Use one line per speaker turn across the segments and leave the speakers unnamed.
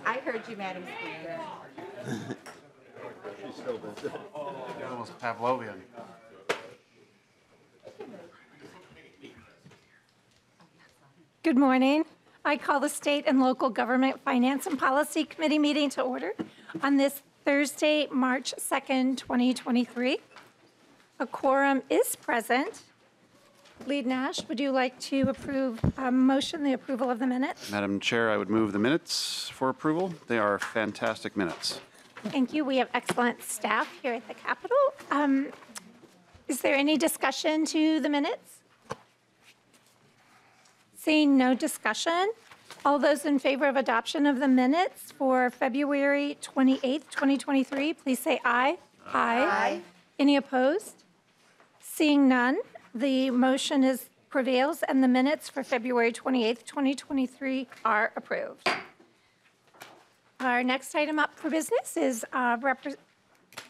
I heard you, Madam Speaker.
She's still busy.
Almost Pavlovian.
Good morning. I call the State and Local Government Finance and Policy Committee meeting to order on this Thursday, March 2nd, 2023. A quorum is present. Lead Nash, would you like to approve motion the approval of the minutes?
Madam Chair, I would move the minutes for approval. They are fantastic minutes.
Thank you. We have excellent staff here at the Capitol. Is there any discussion to the minutes? Seeing no discussion, all those in favor of adoption of the minutes for February 28th, 2023, please say aye. Aye. Any opposed? Seeing none, the motion prevails and the minutes for February 28th, 2023 are approved. Our next item up for business is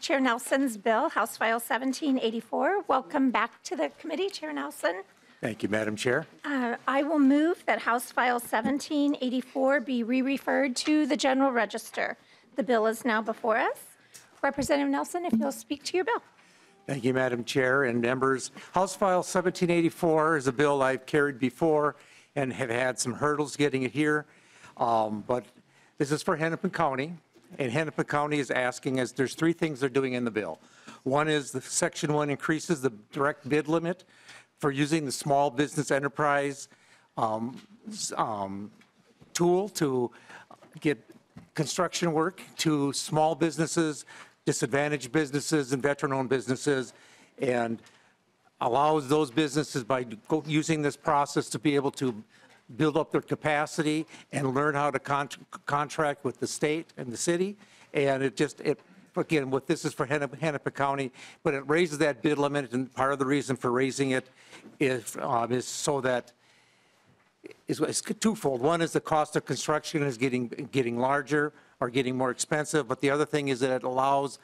Chair Nelson's bill, House File 1784. Welcome back to the committee, Chair Nelson.
Thank you, Madam Chair.
I will move that House File 1784 be re-referred to the General Register. The bill is now before us. Representative Nelson, if you'll speak to your bill.
Thank you, Madam Chair and members. House File 1784 is a bill I've carried before and have had some hurdles getting it here. But this is for Hennepin County, and Hennepin County is asking us, there's three things they're doing in the bill. One is the Section 1 increases the direct bid limit for using the small business enterprise tool to get construction work to small businesses, disadvantaged businesses, and veteran-owned businesses, and allows those businesses by using this process to be able to build up their capacity and learn how to contract with the state and the city. And again, what this is for Hennepin County, but it raises that bid limit, and part of the reason for raising it is so that it's twofold. One is the cost of construction is getting larger or getting more expensive, but the other thing is that it allows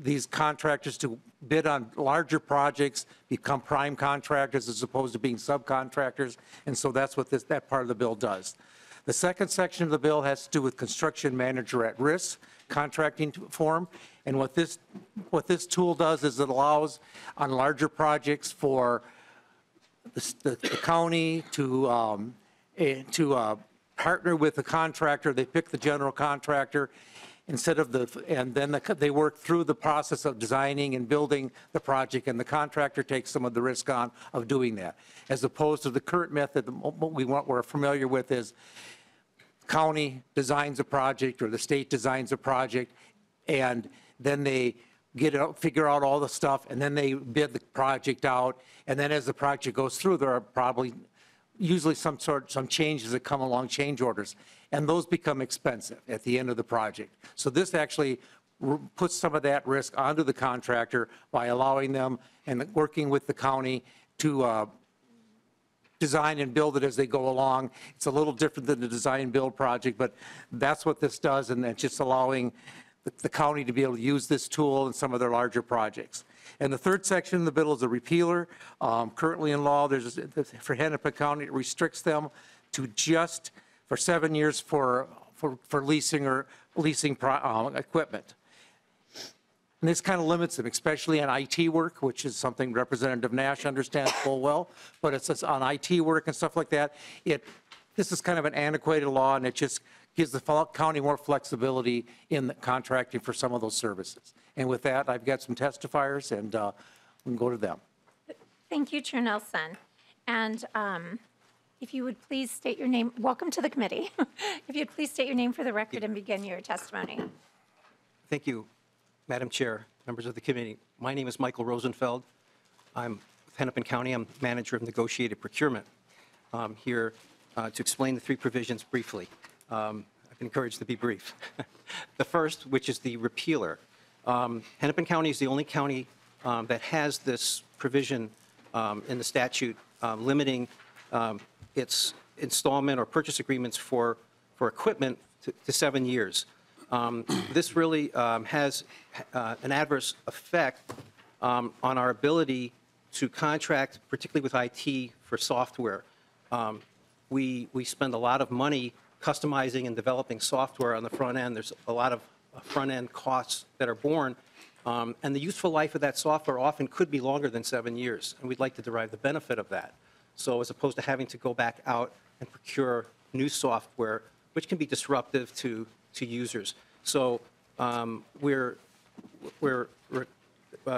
these contractors to bid on larger projects, become prime contractors as opposed to being subcontractors, and so that's what that part of the bill does. The second section of the bill has to do with construction manager at risk contracting form, and what this tool does is it allows on larger projects for the county to partner with the contractor. They pick the general contractor and then they work through the process of designing and building the project, and the contractor takes some of the risk on of doing that, as opposed to the current method. What we're familiar with is county designs a project or the state designs a project, and then they figure out all the stuff, and then they bid the project out, and then as the project goes through, there are usually some changes that come along, change orders, and those become expensive at the end of the project. So this actually puts some of that risk onto the contractor by allowing them and working with the county to design and build it as they go along. It's a little different than the design and build project, but that's what this does, and it's just allowing the county to be able to use this tool in some of their larger projects. And the third section of the bill is a repealer. Currently in law, for Hennepin County, it restricts them to just for 7 years for leasing equipment. And this kind of limits them, especially on IT work, which is something Representative Nash understands full well, but it's on IT work and stuff like that. This is kind of an antiquated law, and it just gives the county more flexibility in the contracting for some of those services. And with that, I've got some testifiers, and we can go to them.
Thank you, Chair Nelson. And if you would please state your name. Welcome to the committee. If you'd please state your name for the record and begin your testimony.
Thank you, Madam Chair, members of the committee. My name is Michael Rosenfeld. I'm with Hennepin County. I'm manager of negotiated procurement. I'm here to explain the three provisions briefly. I've been encouraged to be brief. The first, which is the repealer. Hennepin County is the only county that has this provision in the statute limiting its installment or purchase agreements for equipment to 7 years. This really has an adverse effect on our ability to contract, particularly with IT, for software. We spend a lot of money customizing and developing software on the front end. There's a lot of front-end costs that are borne, and the useful life of that software often could be longer than 7 years, and we'd like to derive the benefit of that. So as opposed to having to go back out and procure new software, which can be disruptive to users. So we're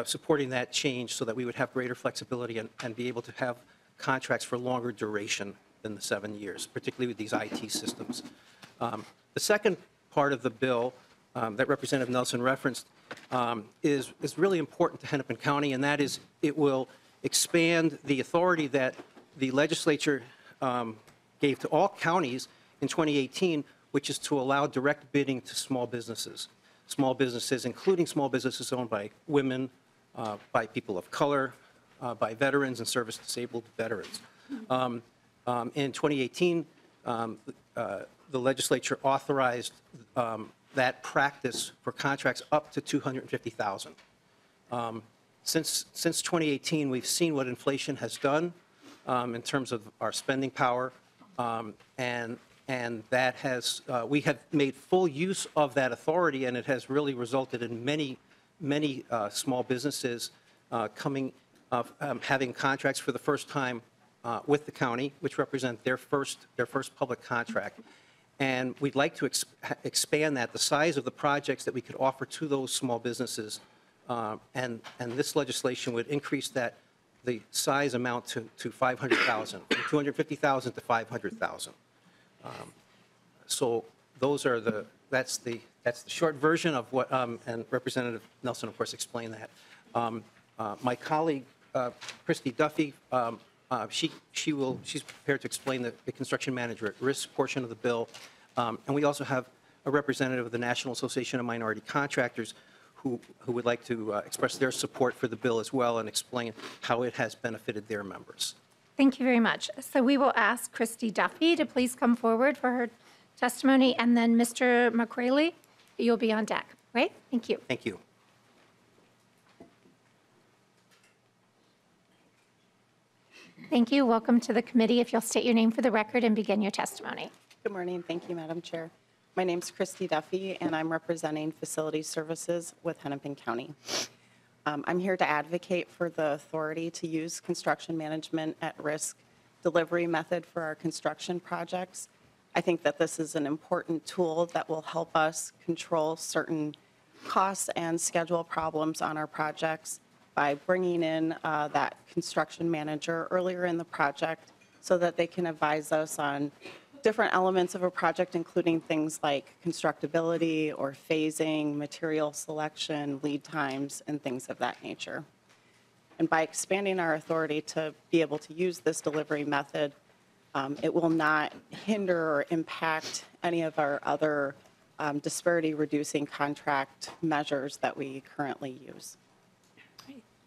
supporting that change so that we would have greater flexibility and be able to have contracts for longer duration than the 7 years, particularly with these IT systems. The second part of the bill that Representative Nelson referenced is really important to Hennepin County, and that is it will expand the authority that the legislature gave to all counties in 2018, which is to allow direct bidding to small businesses. Small businesses, including small businesses owned by women, by people of color, by veterans and service-disabled veterans. In 2018, the legislature authorized that practice for contracts up to $250,000. Since 2018, we've seen what inflation has done in terms of our spending power, and that has we have made full use of that authority, and it has really resulted in many small businesses having contracts for the first time with the county, which represent their first public contract. And we'd like to expand that, the size of the projects that we could offer to those small businesses, and this legislation would increase the size amount to 500,000, from 250,000 to 500,000. So those are that's the short version of what, and Representative Nelson, of course, explained that. My colleague, Christy Duffy, she's prepared to explain the construction manager at risk portion of the bill. And we also have a representative of the National Association of Minority Contractors who would like to express their support for the bill as well and explain how it has benefited their members.
Thank you very much. So we will ask Christy Duffy to please come forward for her testimony, and then Mr. McCraley, you'll be on deck, right? Thank you.
Thank you.
Thank you. Welcome to the committee. If you'll state your name for the record and begin your testimony.
Good morning. Thank you, Madam Chair. My name is Christy Duffy, and I'm representing Facility Services with Hennepin County. I'm here to advocate for the authority to use construction management at risk delivery method for our construction projects. I think that this is an important tool that will help us control certain costs and schedule problems on our projects by bringing in that construction manager earlier in the project so that they can advise us on different elements of a project, including things like constructability or phasing, material selection, lead times, and things of that nature. And by expanding our authority to be able to use this delivery method, it will not hinder or impact any of our other disparity-reducing contract measures that we currently use.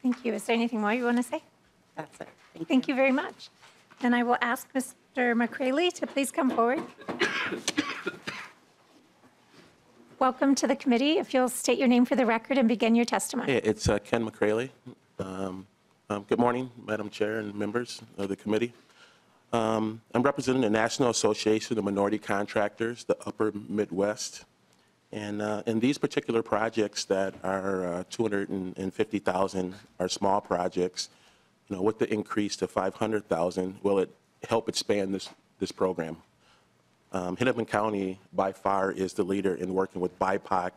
Thank you. Is there anything more you want to say?
That's it.
Thank you very much. And I will ask Mr. McCraley to please come forward. Welcome to the committee. If you'll state your name for the record and begin your testimony.
Hey, it's Ken McCraley. Good morning, Madam Chair and members of the committee. I'm representing the National Association of Minority Contractors, the Upper Midwest. And in these particular projects that are $250,000 are small projects, with the increase to $500,000, will it help expand this program? Hennepin County, by far, is the leader in working with BIPOC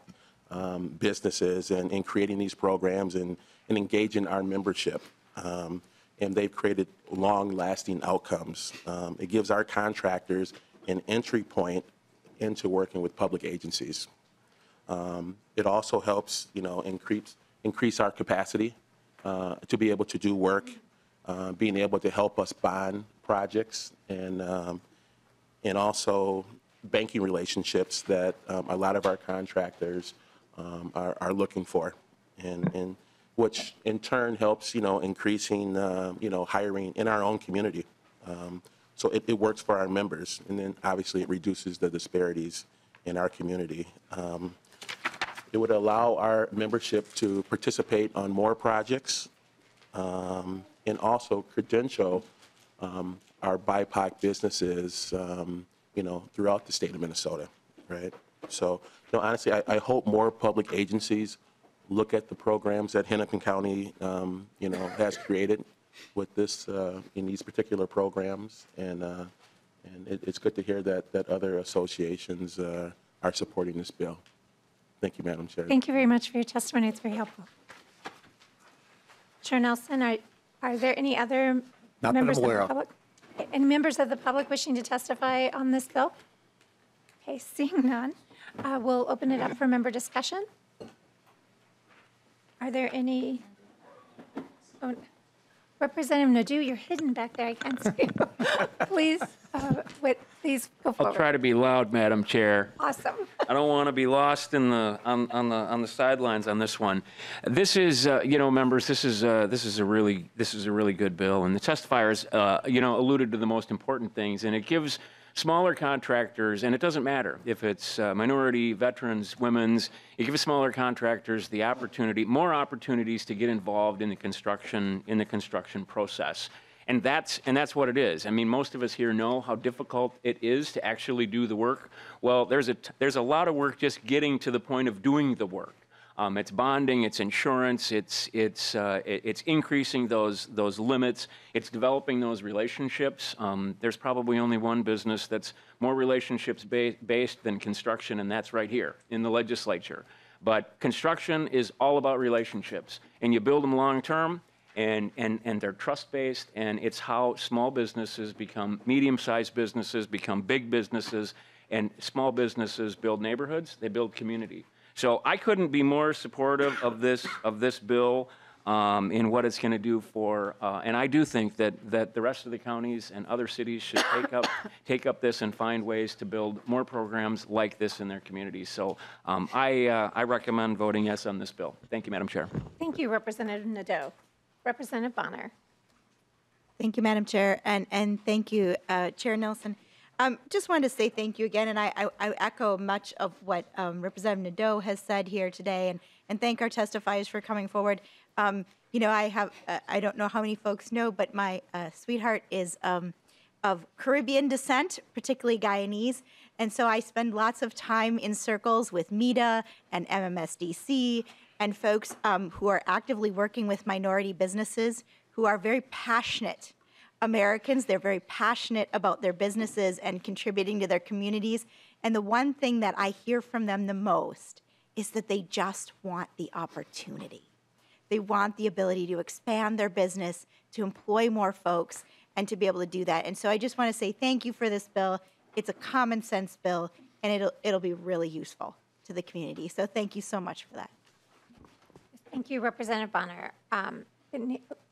businesses and in creating these programs and engaging our membership. And they've created long-lasting outcomes. It gives our contractors an entry point into working with public agencies. It also helps, increase our capacity to be able to do work, being able to help us bond projects, and also banking relationships that a lot of our contractors are looking for, and which in turn helps, increasing, hiring in our own community. So it works for our members, and then obviously it reduces the disparities in our community. It would allow our membership to participate on more projects, and also credential our BIPOC businesses throughout the state of Minnesota, right? So, honestly, I hope more public agencies look at the programs that Hennepin County, has created with this, in these particular programs. And it's good to hear that other associations are supporting this bill. Thank you, Madam Chair.
Thank you very much for your testimony. It's very helpful. Chair Nelson, are there any other
Not that
members
I'm
of
aware
the
of.
public? Any members of the public wishing to testify on this bill? Okay, seeing none, we'll open it up for member discussion. Are there any? Oh, Representative Nadeau, you're hidden back there. I can't see you. Please, please go
I'll
forward.
try to be loud, Madam Chair.
Awesome.
I don't want to be lost in on the sidelines on this one. This is, members, this is a really good bill, and the testifiers, alluded to the most important things, and it gives smaller contractors, and it doesn't matter if it's minority, veterans, women's, it gives smaller contractors the opportunity, more opportunities to get involved in the construction process. And that's what it is. I mean, most of us here know how difficult it is to actually do the work. Well, there's a lot of work just getting to the point of doing the work. It's bonding, it's insurance, it's increasing those limits, it's developing those relationships. There's probably only one business that's more relationships based than construction, and that's right here in the legislature. But construction is all about relationships, and you build them long term, and they're trust-based, and it's how small businesses become medium-sized businesses, become big businesses, and small businesses build neighborhoods, they build community. So I couldn't be more supportive of this bill in what it's going to do for, and I do think that the rest of the counties and other cities should take up this and find ways to build more programs like this in their communities. So I recommend voting yes on this bill. Thank you, Madam Chair.
Thank you, Representative Nadeau. Representative Bahner.
Thank you, Madam Chair, and thank you, Chair Nelson. Just wanted to say thank you again, and I echo much of what Representative Nadeau has said here today, and thank our testifiers for coming forward. I don't know how many folks know, but my sweetheart is of Caribbean descent, particularly Guyanese, and so I spend lots of time in circles with MEDA and MMSDC and folks who are actively working with minority businesses who are very passionate Americans. They're very passionate about their businesses and contributing to their communities. And the one thing that I hear from them the most is that they just want the opportunity. They want the ability to expand their business, to employ more folks, and to be able to do that. And so I just want to say thank you for this bill. It's a common sense bill, and it'll be really useful to the community. So thank you so much for that.
Thank you, Representative Bahner.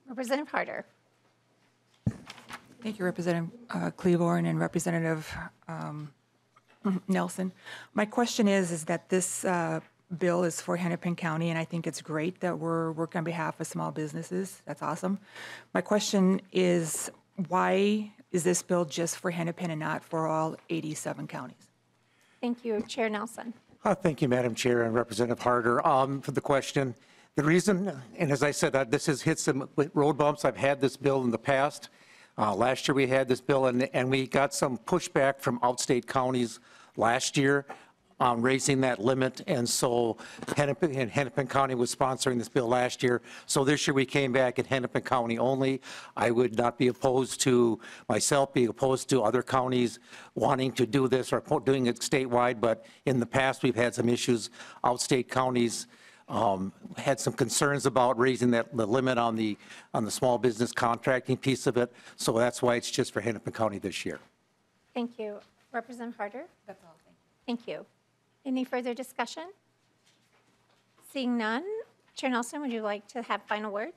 Representative Harder.
Thank you, Representative Cleaborn and Representative Nelson. My question is that this bill is for Hennepin County, and I think it's great that we're working on behalf of small businesses. That's awesome. My question is, why is this bill just for Hennepin and not for all 87 counties?
Thank you, Chair Nelson.
Thank you, Madam Chair, and Representative Harder for the question. The reason, and as I said, this has hit some road bumps. I've had this bill in the past. Last year we had this bill, and we got some pushback from outstate counties last year on raising that limit, and so Hennepin County was sponsoring this bill last year. So this year we came back at Hennepin County only. I would not be opposed to, myself, be opposed to other counties wanting to do this or doing it statewide, but in the past we've had some issues. Outstate counties had some concerns about raising the limit on the small business contracting piece of it, so that's why it's just for Hennepin County this year.
Thank you. Representative Harder? That's all. Thank you. Any further discussion? Seeing none, Chair Nelson, would you like to have final words?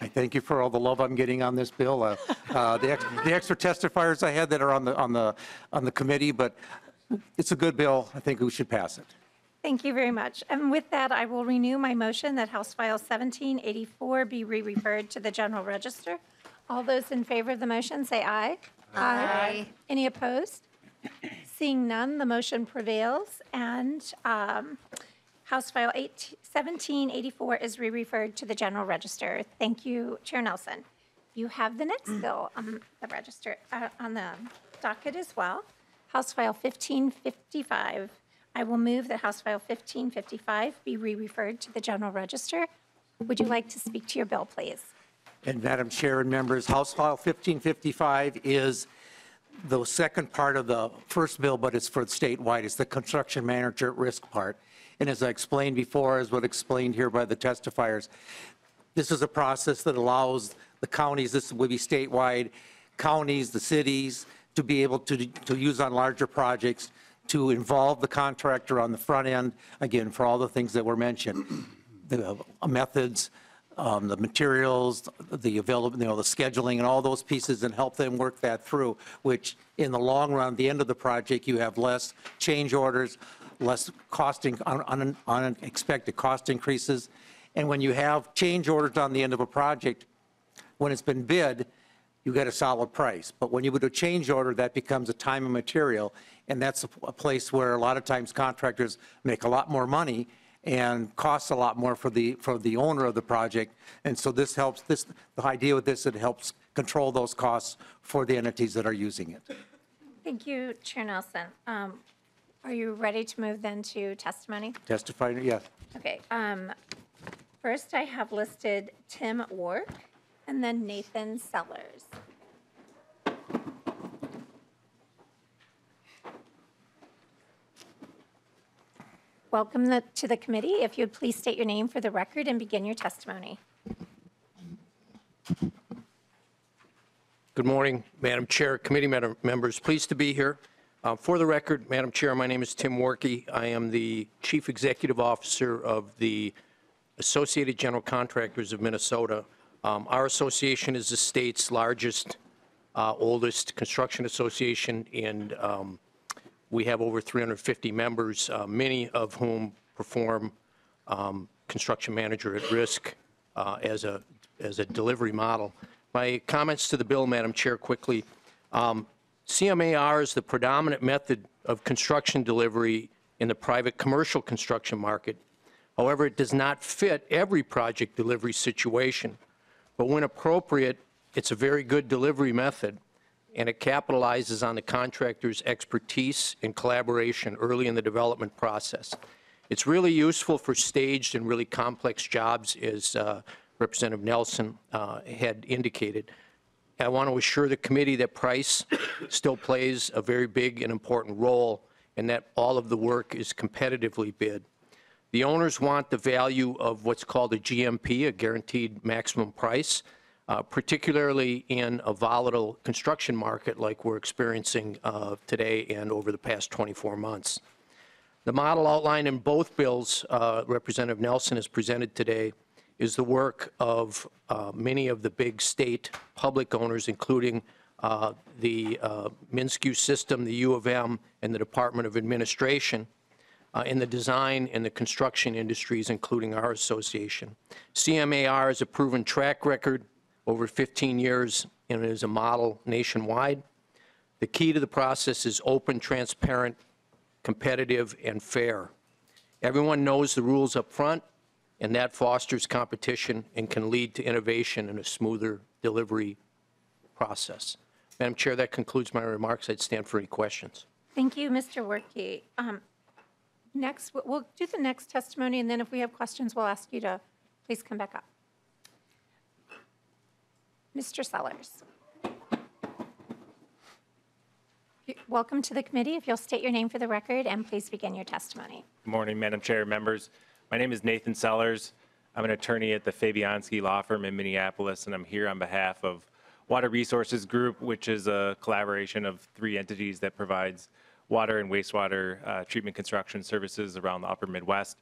I thank you for all the love I'm getting on this bill. The extra testifiers I had that are on the committee, but it's a good bill. I think we should pass it.
Thank you very much. And with that, I will renew my motion that House File 1784 be re-referred to the General Register. All those in favor of the motion, say aye. Aye. Any opposed? Seeing none, the motion prevails, and House File 1784 is re-referred to the General Register. Thank you, Chair Nelson. You have the next bill on the register, on the docket as well. House File 1555. I will move that House File 1555 be re-referred to the General Register. Would you like to speak to your bill, please?
And Madam Chair and members, House File 1555 is the second part of the first bill, but it's for statewide. It's the construction manager at risk part. And as I explained before, as was explained here by the testifiers, this is a process that allows the counties, this would be statewide, counties, the cities, to be able to use on larger projects, to involve the contractor on the front end, again, for all the things that were mentioned, the methods, the materials, the available, the scheduling and all those pieces, and help them work that through, which in the long run, at the end of the project, you have less change orders, less costing, unexpected cost increases. And when you have change orders on the end of a project, when it's been bid, you get a solid price. But when you do a change order, that becomes a time and material, and that's a place where a lot of times contractors make a lot more money and costs a lot more for the owner of the project. And so this helps, the idea with this, it helps control those costs for the entities that are using it.
Thank you, Chair Nelson. Are you ready to move then to testimony?
Testify, yes.
Okay. First, I have listed Tim Wark and then Nathan Sellers. Welcome to the committee. If you'd please state your name for the record and begin your testimony.
Good morning, Madam Chair, committee members. Pleased to be here. For the record, Madam Chair, my name is Tim Warkey. I am the Chief Executive Officer of the Associated General Contractors of Minnesota. Our association is the state's largest, oldest construction association, and we have over 350 members, many of whom perform construction manager at risk as a delivery model. My comments to the bill, Madam Chair, quickly. CMAR is the predominant method of construction delivery in the private commercial construction market. However, it does not fit every project delivery situation. But when appropriate, it's a very good delivery method, and it capitalizes on the contractor's expertise and collaboration early in the development process. It's really useful for staged and really complex jobs, as Representative Nelson had indicated. I want to assure the committee that price still plays a very big and important role, and that all of the work is competitively bid. The owners want the value of what's called a GMP, a guaranteed maximum price, particularly in a volatile construction market like we're experiencing today and over the past 24 months. The model outlined in both bills Representative Nelson has presented today is the work of many of the big state public owners, including the MnSCU system, the U of M, and the Department of Administration, in the design and the construction industries, including our association. CMAR has a proven track record over 15 years and is a model nationwide. The key to the process is open, transparent, competitive, and fair. Everyone knows the rules up front, and that fosters competition and can lead to innovation and a smoother delivery process. Madam Chair, that concludes my remarks. I'd stand for any questions.
Thank you, Mr. Warkey. Next, we'll do the next testimony, and then if we have questions, we'll ask you to please come back up. Mr. Sellers. Welcome to the committee. If you'll state your name for the record and please begin your testimony.
Good morning, Madam Chair, members. My name is Nathan Sellers. I'm an attorney at the Fabianski Law Firm in Minneapolis, and I'm here on behalf of Water Resources Group, which is a collaboration of 3 entities that provides water and wastewater treatment construction services around the upper Midwest.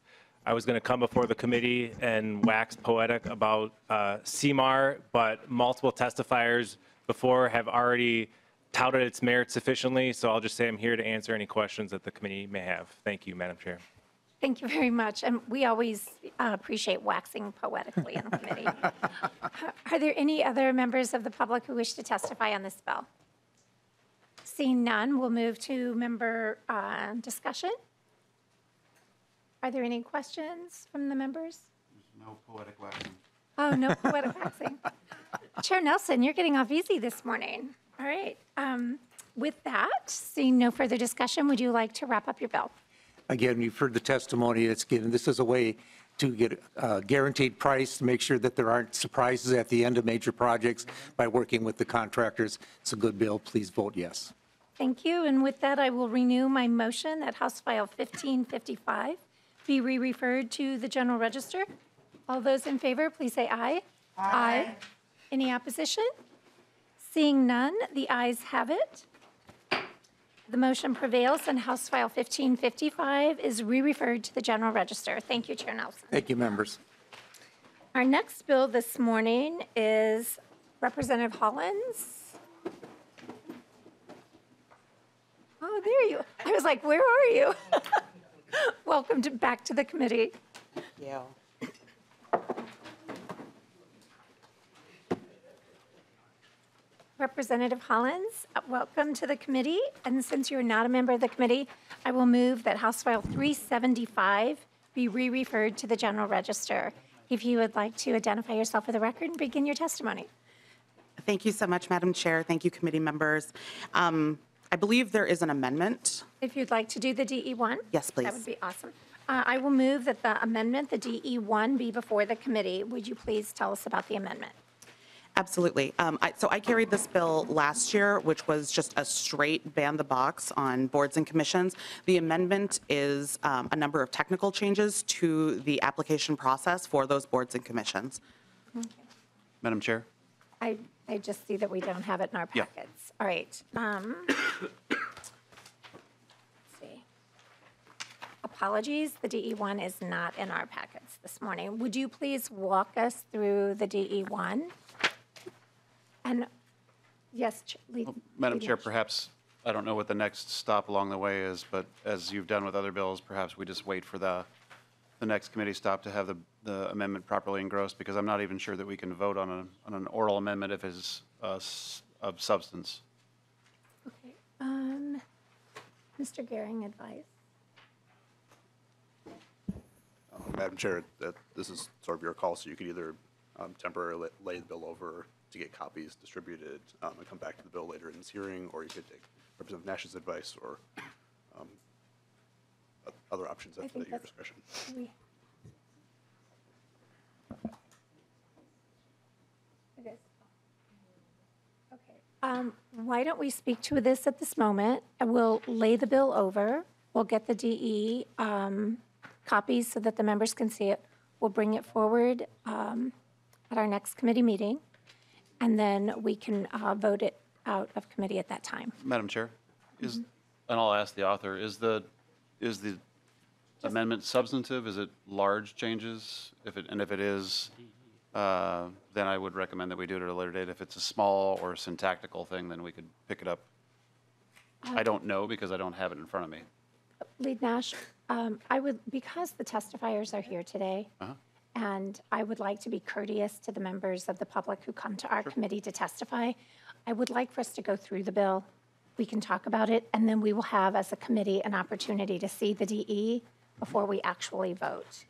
I was going to come before the committee and wax poetic about CMAR, but multiple testifiers before have already touted its merits sufficiently, so I'll just say I'm here to answer any questions that the committee may have. Thank you, Madam Chair.
Thank you very much, and we always appreciate waxing poetically in the committee. Are there any other members of the public who wish to testify on this bill? Seeing none, we'll move to member discussion. Are there any questions from the members?
There's no poetic waxing.
Oh, no poetic waxing. Chair Nelson, you're getting off easy this morning. All right. With that, seeing no further discussion, would you like to wrap up your bill?
Again, you've heard the testimony that's given. This is a way to get a guaranteed price, to make sure that there aren't surprises at the end of major projects by working with the contractors. It's a good bill. Please vote yes.
Thank you. And with that, I will renew my motion that House File 1555 be re-referred to the General Register. All those in favor, please say aye. Aye. Any opposition? Seeing none, the ayes have it. The motion prevails, and House File 1555 is re-referred to the General Register. Thank you, Chair Nelson.
Thank you, members.
Our next bill this morning is Representative Hollins. Oh, there you. I was like, where are you? Welcome back to the committee.
Yeah.
Representative Hollins, welcome to the committee. And since you're not a member of the committee, I will move that House File 375 be re-referred to the General Register. If you would like to identify yourself for the record and begin your testimony.
Thank you so much, Madam Chair. Thank you, committee members. I believe there is an amendment.
If you'd like to do the DE1?
Yes, please.
That would be awesome. I will move that the amendment, the DE1, be before the committee. Would you please tell us about the amendment?
Absolutely. So I carried this bill last year, which was just a straight ban the box on boards and commissions. The amendment is a number of technical changes to the application process for those boards and commissions.
Okay.
Madam Chair?
I just see that we don't have it in our
Yeah.
packets. All right. Let's see. Apologies, the DE1 is not in our packets this morning. Would you please walk us through the DE1? And, yes,
Madam Chair,
Nash.
perhaps, I don't know what the next stop along the way is, but as you've done with other bills, perhaps we just wait for the next committee stop to have the amendment properly engrossed, because I'm not even sure that we can vote on an oral amendment if it's of substance.
Okay. Mr. Gehring, advice?
Madam Chair, this is sort of your call, so you could either temporarily lay the bill over to get copies distributed and come back to the bill later in this hearing, or you could take Representative Nash's advice or other options at your discretion.
Okay. Why don't we speak to this at this moment? And we'll lay the bill over. We'll get the DE copies so that the members can see it. We'll bring it forward at our next committee meeting, and then we can vote it out of committee at that time.
Madam Chair, and I'll ask the author, is the amendment substantive? Is it large changes? If it is, then I would recommend that we do it at a later date. If it's a small or syntactical thing, then we could pick it up. I don't know because I don't have it in front of me.
Lead Nash, because the testifiers are here today, and I would like to be courteous to the members of the public who come to our committee to testify, I would like for us to go through the bill. We can talk about it, and then we will have, as a committee, an opportunity to see the DE before we actually vote.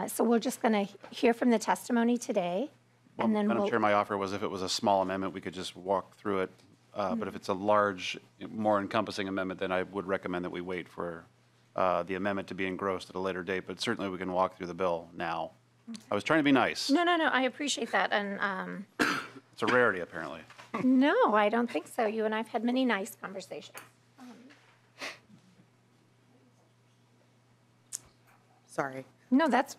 So we're just going to hear from the testimony today, and then
Madam Chair, my offer was if it was a small amendment, we could just walk through it. But if it's a large, more encompassing amendment, then I would recommend that we wait for the amendment to be engrossed at a later date. But certainly we can walk through the bill now. I was trying to be nice.
No, I appreciate that, and
It's a rarity, apparently.
no, I don't think so. You and I have had many nice conversations.
Sorry.
No, that's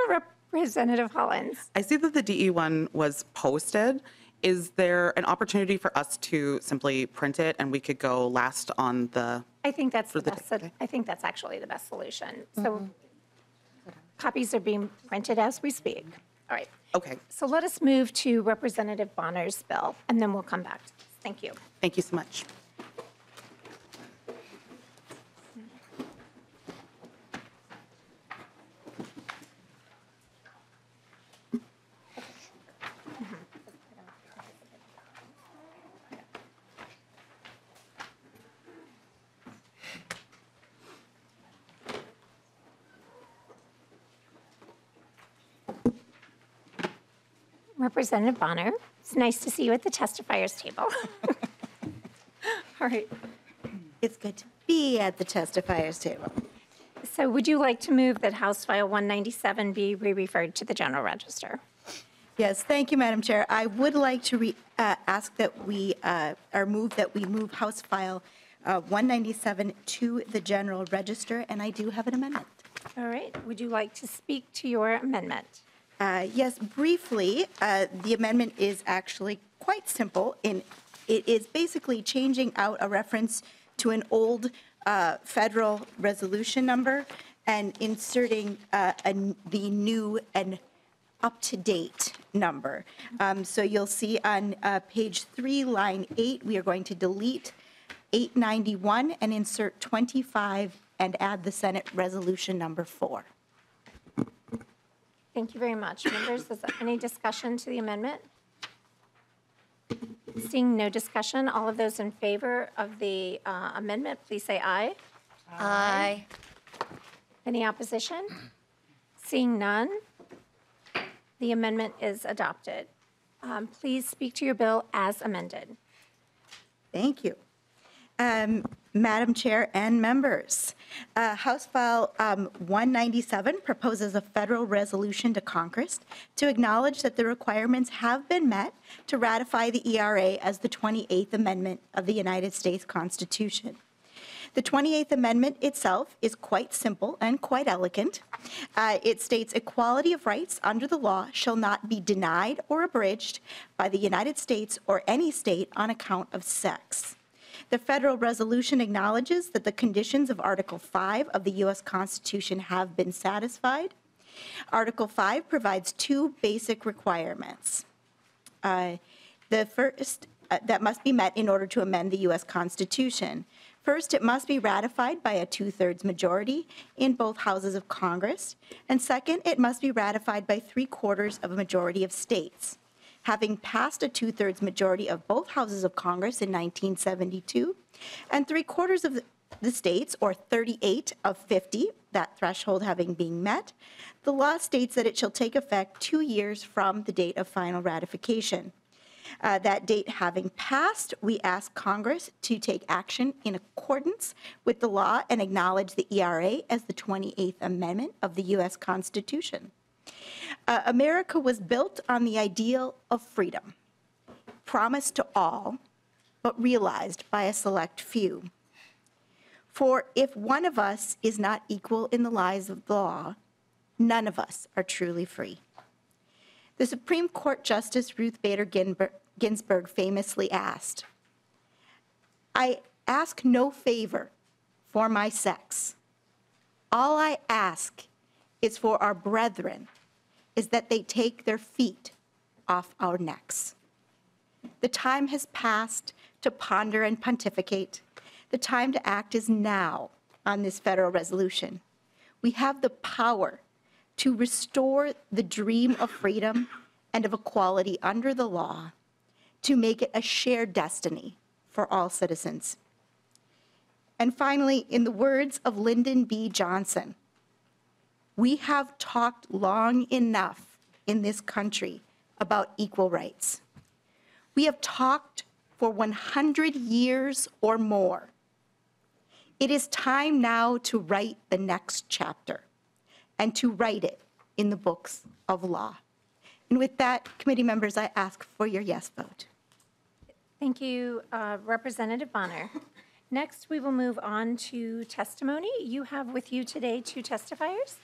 Representative Hollins.
I see that the DE1 was posted. Is there an opportunity for us to simply print it and we could go last on the?
I think that's the
the
best.
day.
I think that's actually the best solution. So copies are being printed as we speak. All right.
Okay.
So let us move to Representative Bahner's bill, and then we'll come back to this. Thank you.
Thank you so much.
Representative Bahner, it's nice to see you at the testifiers table. All right.
It's good to be at the testifiers table.
So would you like to move that House File 197 be re-referred to the General Register?
Yes, thank you, Madam Chair. I would like to ask that we, or move that we move House File 197 to the General Register, and I do have an amendment.
All right. Would you like to speak to your amendment?
Yes, briefly, the amendment is actually quite simple. It is basically changing out a reference to an old federal resolution number and inserting the new and up-to-date number. So you'll see on page 3, line 8, we are going to delete 891 and insert 25 and add the Senate resolution number 4.
Thank you very much. Members, is there any discussion to the amendment? Seeing no discussion, all of those in favor of the amendment, please say aye.
Aye.
Any opposition? Seeing none, the amendment is adopted. Please speak to your bill as amended.
Thank you. Madam Chair and members, House File 197 proposes a federal resolution to Congress to acknowledge that the requirements have been met to ratify the ERA as the 28th Amendment of the United States Constitution. The 28th Amendment itself is quite simple and quite elegant. It states equality of rights under the law shall not be denied or abridged by the United States or any state on account of sex. The federal resolution acknowledges that the conditions of Article 5 of the U.S. Constitution have been satisfied. Article 5 provides two basic requirements. The first, that must be met in order to amend the U.S. Constitution. First, it must be ratified by a 2/3 majority in both houses of Congress. And second, it must be ratified by 3/4 of a majority of states. Having passed a 2/3 majority of both houses of Congress in 1972, and 3/4 of the states, or 38 of 50, that threshold having been met, the law states that it shall take effect 2 years from the date of final ratification. That date having passed, we ask Congress to take action in accordance with the law and acknowledge the ERA as the 28th Amendment of the U.S. Constitution. America was built on the ideal of freedom, promised to all, but realized by a select few. For if one of us is not equal in the eyes of the law, none of us are truly free. The Supreme Court Justice Ruth Bader Ginsburg famously asked, "I ask no favor for my sex. All I ask is for our brethren, is that they take their feet off our necks." The time has passed to ponder and pontificate. The time to act is now on this federal resolution. We have the power to restore the dream of freedom and of equality under the law, to make it a shared destiny for all citizens. And finally, in the words of Lyndon B. Johnson, we have talked long enough in this country about equal rights. We have talked for 100 years or more. It is time now to write the next chapter and to write it in the books of law. And with that, committee members, I ask for your yes vote.
Thank you, Representative Bahner. Next, we will move on to testimony. You have with you today 2 testifiers.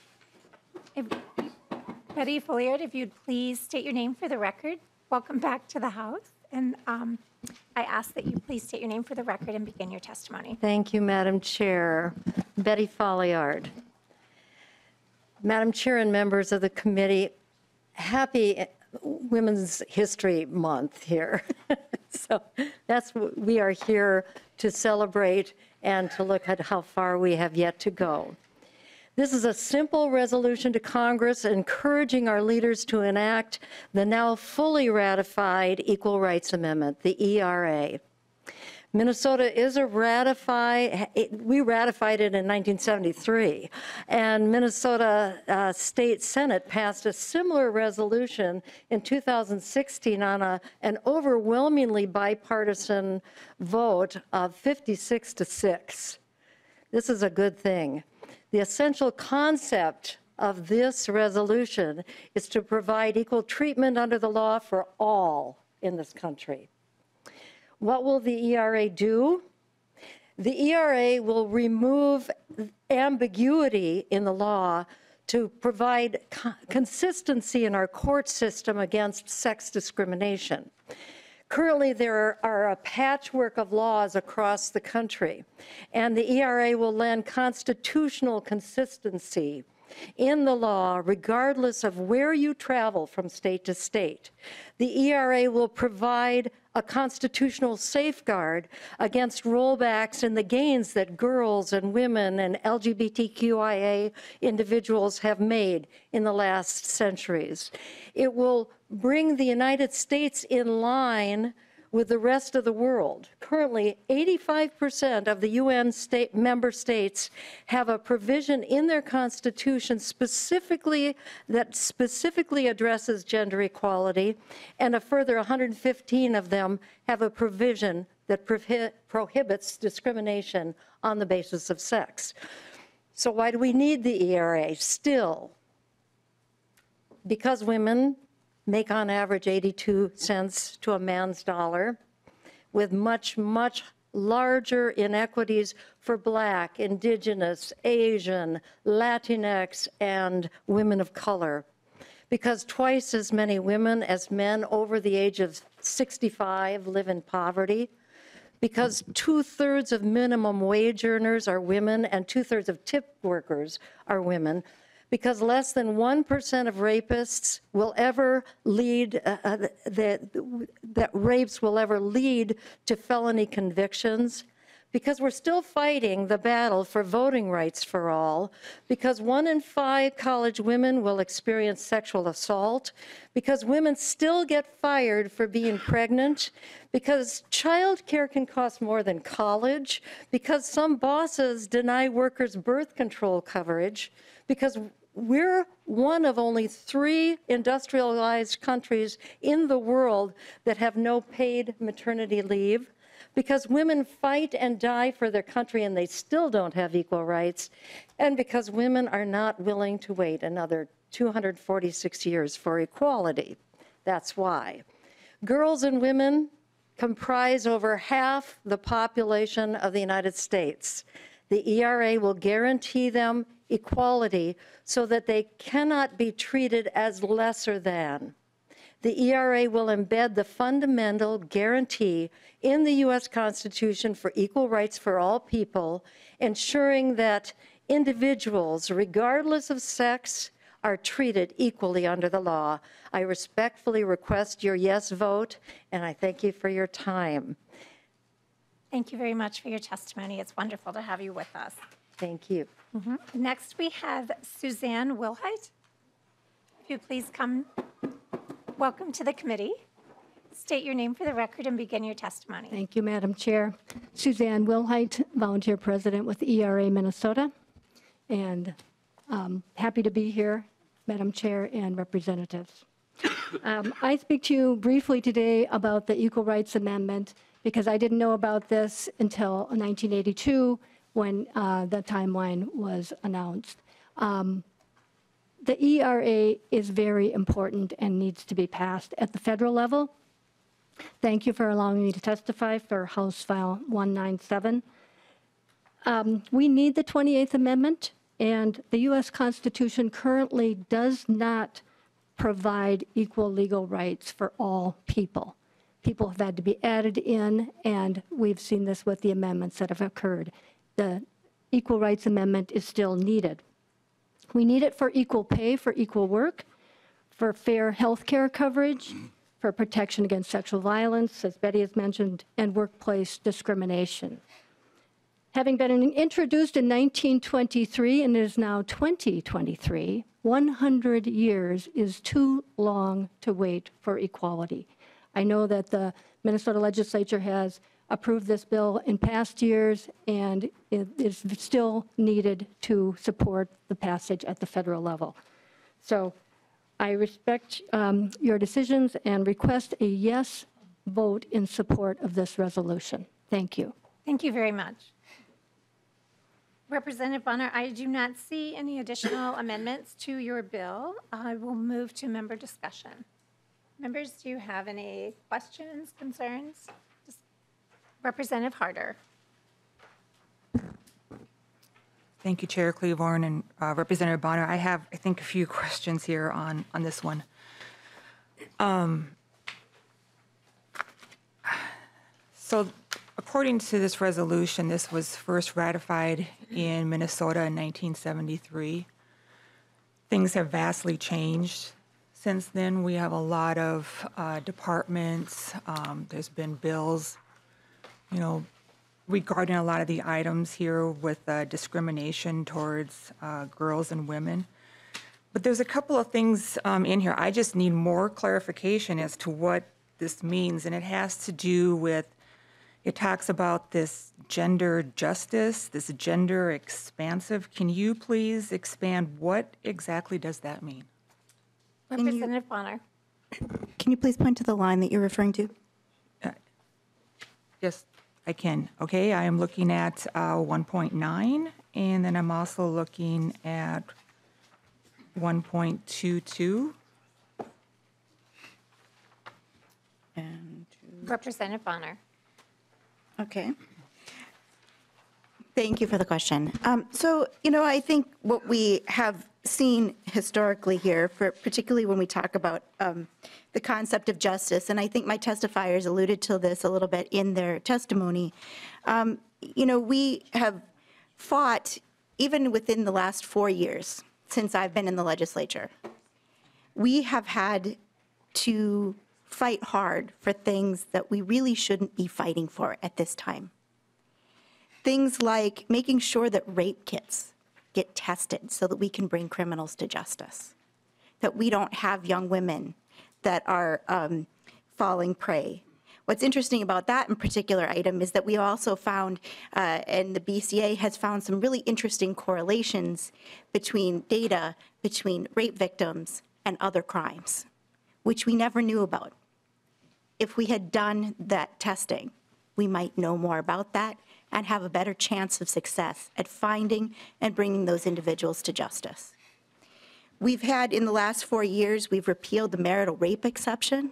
Betty Folliard, if you'd please state your name for the record. Welcome back to the House. And I ask that you please state your name for the record and begin your testimony.
Thank you, Madam Chair. Betty Folliard. Madam Chair and members of the committee, happy Women's History Month here. So we are here to celebrate and to look at how far we have yet to go. This is a simple resolution to Congress encouraging our leaders to enact the now fully ratified Equal Rights Amendment, the ERA. Minnesota is a we ratified it in 1973, and Minnesota State Senate passed a similar resolution in 2016 on an overwhelmingly bipartisan vote of 56-6. This is a good thing. The essential concept of this resolution is to provide equal treatment under the law for all in this country. What will the ERA do? The ERA will remove ambiguity in the law to provide consistency in our court system against sex discrimination. Currently, there are a patchwork of laws across the country, and the ERA will lend constitutional consistency in the law, regardless of where you travel from state to state. The ERA will provide a constitutional safeguard against rollbacks in the gains that girls and women and LGBTQIA individuals have made in the last centuries. It will bring the United States in line with the rest of the world. Currently, 85% of the UN member states have a provision in their constitution that specifically addresses gender equality, and a further 115 of them have a provision that prohibits discrimination on the basis of sex. So why do we need the ERA still? Because women make on average 82 cents to a man's dollar, with much, much larger inequities for Black, Indigenous, Asian, Latinx, and women of color. Because twice as many women as men over the age of 65 live in poverty. Because 2/3 of minimum wage earners are women and 2/3 of tip workers are women. Because less than 1% of rapists will ever lead, that rapes will ever lead to felony convictions. Because we're still fighting the battle for voting rights for all. Because 1 in 5 college women will experience sexual assault. Because women still get fired for being pregnant. Because childcare can cost more than college. Because some bosses deny workers birth control coverage. Because we're one of only 3 industrialized countries in the world that have no paid maternity leave. Because women fight and die for their country and they still don't have equal rights. And because women are not willing to wait another 246 years for equality. That's why. Girls and women comprise over half the population of the United States. The ERA will guarantee them equality so that they cannot be treated as lesser than. The ERA will embed the fundamental guarantee in the U.S. Constitution for equal rights for all people, ensuring that individuals, regardless of sex, are treated equally under the law. I respectfully request your yes vote, and I thank you for your time.
Thank you very much for your testimony. It's wonderful to have you with us.
Thank you.
Next, we have Suzanne Wilhite. If you please come. Welcome to the committee. State your name for the record and begin your testimony.
Thank you, Madam Chair. Suzanne Wilhite, volunteer president with ERA Minnesota, and happy to be here, Madam Chair and representatives. I speak to you briefly today about the Equal Rights Amendment because I didn't know about this until 1982 when the timeline was announced. The ERA is very important and needs to be passed at the federal level. Thank you for allowing me to testify for House File 197. We need the 28th Amendment, and the U.S. Constitution currently does not provide equal legal rights for all people. People have had to be added in, and we've seen this with the amendments that have occurred. The Equal Rights Amendment is still needed. We need it for equal pay for equal work, for fair health care coverage, for protection against sexual violence, as Betty has mentioned, and workplace discrimination. Having been introduced in 1923 and it is now 2023, 100 years is too long to wait for equality. I know that the Minnesota legislature has approved this bill in past years, and it is still needed to support the passage at the federal level. So I respect your decisions and request a yes vote in support of this resolution. Thank you.
Thank you very much. Representative Bahner, I do not see any additional amendments to your bill. I will move to member discussion. Members, do you have any questions, concerns? Representative Harder.
Thank you, Chair Cleavorn and Representative Bahner. I have, I think, a few questions here on this one. So according to this resolution, this was first ratified in Minnesota in 1973. Things have vastly changed since then. We have a lot of departments. There's been bills, you know, regarding a lot of the items here with discrimination towards girls and women. But there's a couple of things in here. I just need more clarification as to what this means. And it has to do with, it talks about this gender justice, this gender expansive. Can you please expand what exactly does that mean?
Representative Bahner.
Can you please point to the line that you're referring to?
Yes, I can. Okay, I am looking at 1.9, and then I'm also looking at 1.22.
And
Representative Bahner.
okay. Thank you for the question. So, you know, I think what we have seen historically here, for particularly when we talk about the concept of justice, and I think my testifiers alluded to this a little bit in their testimony, you know, we have fought, even within the last 4 years since I've been in the legislature, we have had to fight hard for things that we really shouldn't be fighting for at this time. Things like making sure that rape kits get tested so that we can bring criminals to justice, that we don't have young women that are falling prey. What's interesting about that in particular item is that we also found, and the BCA has found some really interesting correlations between data between rape victims and other crimes, which we never knew about. If we had done that testing, we might know more about that and have a better chance of success at finding and bringing those individuals to justice. We've had, in the last 4 years, we've repealed the marital rape exception.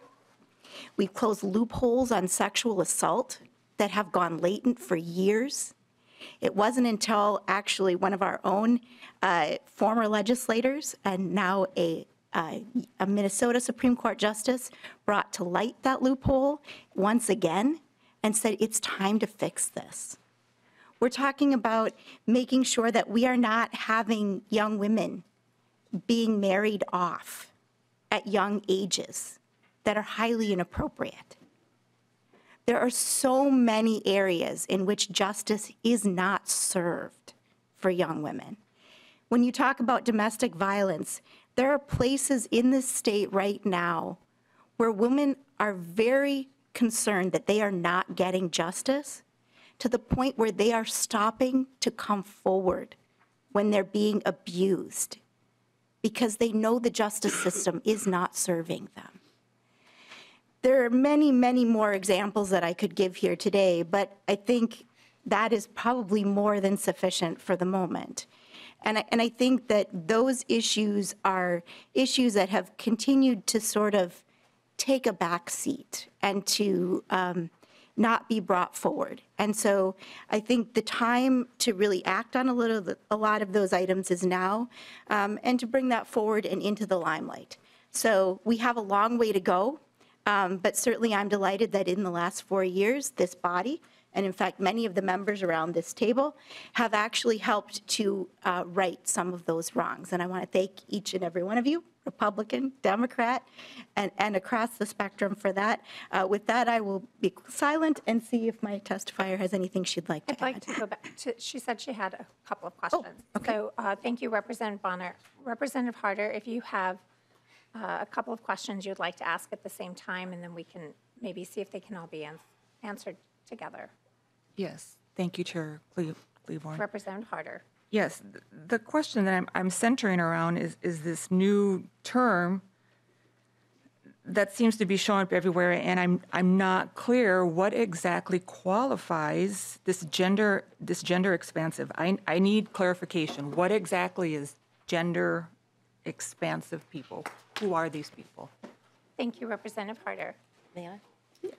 We've closed loopholes on sexual assault that have gone latent for years. It wasn't until actually one of our own former legislators and now a Minnesota Supreme Court justice brought to light that loophole once again and said, it's time to fix this. We're talking about making sure that we are not having young women being married off at young ages that are highly inappropriate. There are so many areas in which justice is not served for young women. When you talk about domestic violence, there are places in this state right now where women are very concerned that they are not getting justice, to the point where they are stopping to come forward when they're being abused because they know the justice system is not serving them. There are many, many more examples that I could give here today, but I think that is probably more than sufficient for the moment. And I think that those issues are issues that have continued to sort of take a back seat and to not be brought forward. And so I think the time to really act on a lot of those items is now, and to bring that forward and into the limelight. So we have a long way to go, but certainly I'm delighted that in the last 4 years, this body, and in fact, many of the members around this table, have actually helped to right some of those wrongs. And I want to thank each and every one of you, Republican, Democrat, and across the spectrum for that. With that, I will be silent and see if my testifier has anything she'd like to add.
I'd like to go back to, she said she had a couple of questions.
okay.
So thank you, Representative Bahner. Representative Harder, if you have a couple of questions you'd like to ask at the same time, and then we can maybe see if they can all be answered together.
Yes, thank you, Chair Cleaborn.
Representative Harder.
Yes, the question that I'm centering around is this new term that seems to be showing up everywhere, and I'm not clear what exactly qualifies this gender expansive. I need clarification. What exactly is gender expansive people? Who are these people?
Thank you, Representative Harder.
May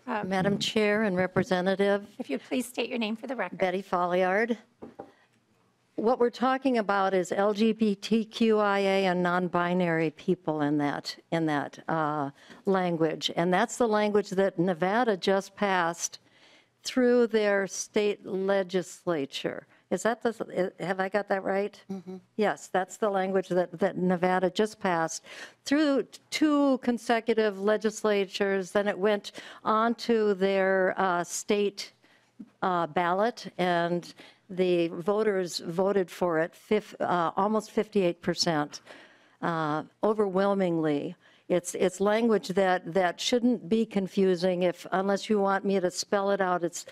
I? Madam Chair and Representative,
If you'd please state your name for the record.
Betty Folliard. What we're talking about is LGBTQIA and non-binary people in that language. And that's the language that Nevada just passed through their state legislature. Is that have I got that right? Mm-hmm. Yes, that's the language that Nevada just passed through 2 consecutive legislatures. Then it went on to their state ballot, and the voters voted for it almost 58%, overwhelmingly. It's language that shouldn't be confusing unless you want me to spell it out. It's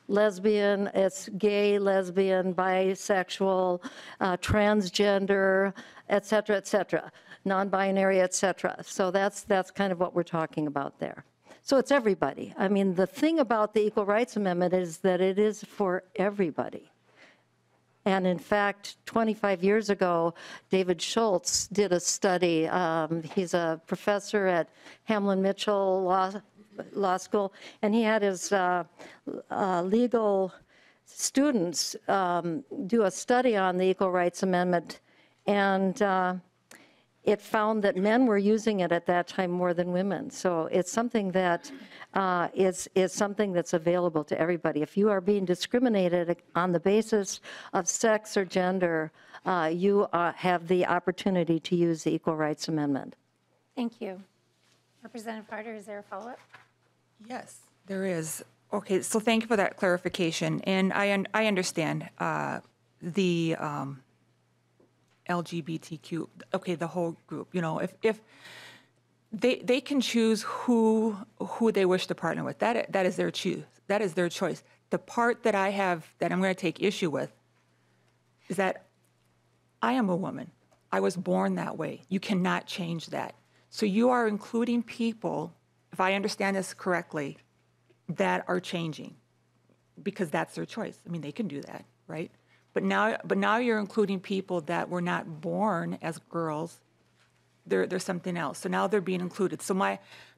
lesbian, it's gay, lesbian, bisexual, transgender, et cetera, non-binary, et cetera. So that's kind of what we're talking about there. So it's everybody. I mean, the thing about the Equal Rights Amendment is that it is for everybody. And in fact, 25 years ago, David Schultz did a study. He's a professor at Hamlin Mitchell Law School, and he had his legal students do a study on the Equal Rights Amendment, and it found that men were using it at that time more than women. So it's something that is something that's available to everybody. If you are being discriminated on the basis of sex or gender, you have the opportunity to use the Equal Rights Amendment.
Thank you. Representative Harder, is there a follow-up?
Yes, there is. Okay, so thank you for that clarification. And I understand the LGBTQ, okay, the whole group. You know, if they can choose who they wish to partner with, that is their choose. That is their choice. The part that I'm going to take issue with is that I am a woman. I was born that way. You cannot change that. So you are including people, if I understand this correctly, that are changing because that's their choice. I mean, they can do that, right? But now you're including people that were not born as girls. They're something else. So now they're being included. So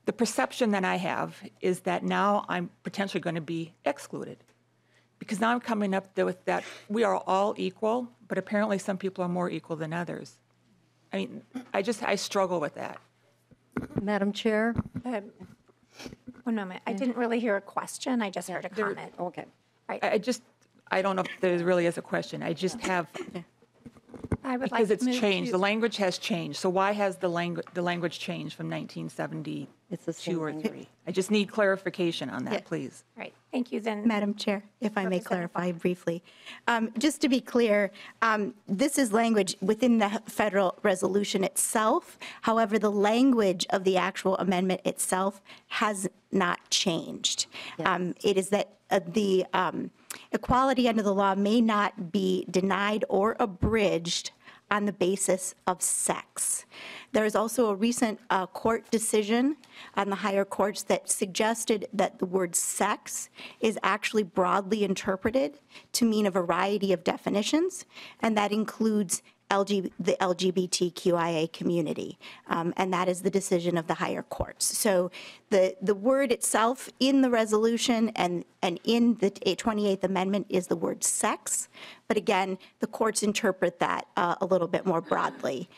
the perception that I have is that now I'm potentially going to be excluded because now I'm coming up with that we are all equal, but apparently some people are more equal than others. I mean, I struggle with that.
Madam Chair?
One moment. I didn't really hear a question. I just heard a comment.
Okay.
Right.
I don't know if there really is a question. I just have,
I would
because
like
it's
to move
changed.
to-
The language has changed. So why has the language changed from 1972
It's the same
or
language.
3? I just need clarification on that,
Yeah.
please.
All right. Thank you. Then
Madam Chair, if I may
Representative
clarify briefly. Just to be clear, this is language within the federal resolution itself. However, the language of the actual amendment itself has not changed. It is that the equality under the law may not be denied or abridged on the basis of sex. There is also a recent court decision on the higher courts that suggested that the word sex is actually broadly interpreted to mean a variety of definitions, and that includes the LGBTQIA community, and that is the decision of the higher courts. So the word itself in the resolution and in the 28th Amendment is the word sex, but again, the courts interpret that a little bit more broadly.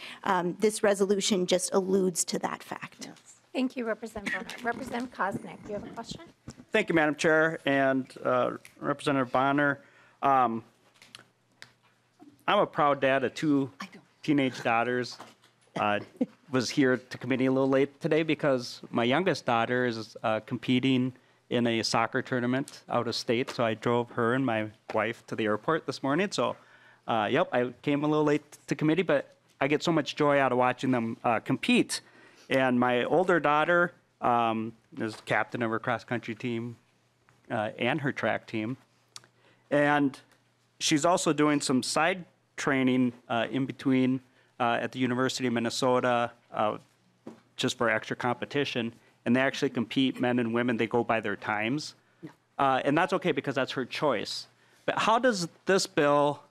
This resolution just alludes to that fact.
Thank you, Representative Bahner. Representative Koznick, do you have a question?
Thank you, Madam Chair, and Representative Bahner. I'm a proud dad of 2 teenage daughters. Was here to committee a little late today because my youngest daughter is competing in a soccer tournament out of state, so I drove her and my wife to the airport this morning. So, yep, I came a little late to committee, but I get so much joy out of watching them compete. And my older daughter is captain of her cross-country team, and her track team. And she's also doing some side training in between at the University of Minnesota just for extra competition. And they actually compete, men and women, they go by their times. And that's okay because that's her choice. But how does this bill,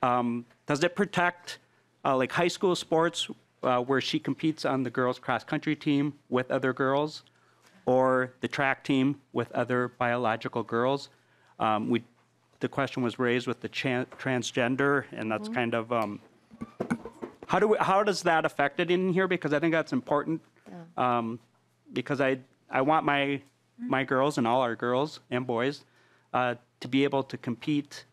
does it protect like high school sports where she competes on the girls' cross-country team with other girls, or the track team with other biological girls? The question was raised with the transgender, and that's kind of, how does that affect it in here? Because I think that's important, because I want my girls and all our girls and boys to be able to compete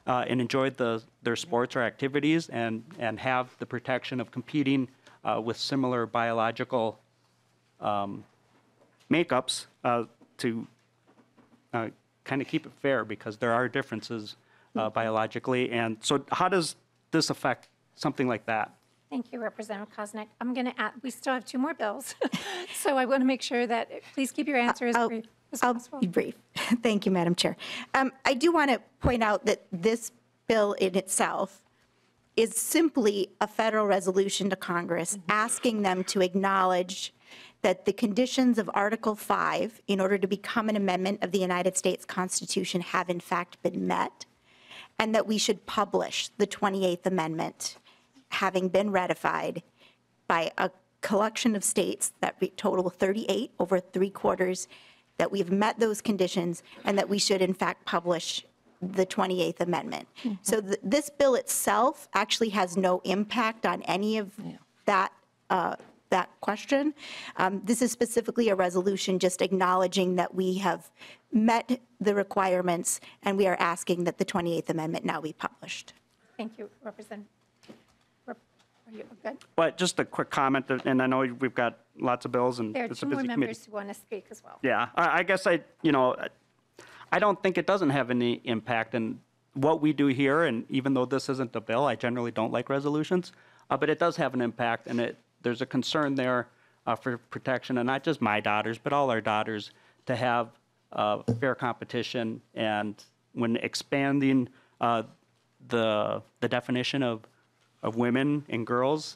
and enjoy their sports or activities and have the protection of competing with similar biological makeups to kind of keep it fair, because there are differences biologically. And so how does this affect something like that?
Thank you, Representative Koznick. I'm going to add, we still have 2 more bills. So I want to make sure that, please keep your answers brief as possible.
I'll be brief. Thank you, Madam Chair. I do want to point out that this bill in itself is simply a federal resolution to Congress asking them to acknowledge that the conditions of Article 5, in order to become an amendment of the United States Constitution, have in fact been met, and that we should publish the 28th Amendment, having been ratified by a collection of states that total 38, over 3/4, that we've met those conditions, and that we should in fact publish the 28th Amendment. So this bill itself actually has no impact on any of that question. This is specifically a resolution just acknowledging that we have met the requirements, and we are asking that the 28th Amendment now be published.
Thank you, Representative. Are you good?
But just a quick comment, and I know we've got lots of bills and
There are
it's
2
a
more
busy committee.
members who want to speak as well.
Yeah, I guess I don't think it doesn't have any impact. And what we do here, and even though this isn't a bill, I generally don't like resolutions, but it does have an impact, and there's a concern there for protection, and not just my daughters, but all our daughters, to have fair competition. And when expanding the definition of women and girls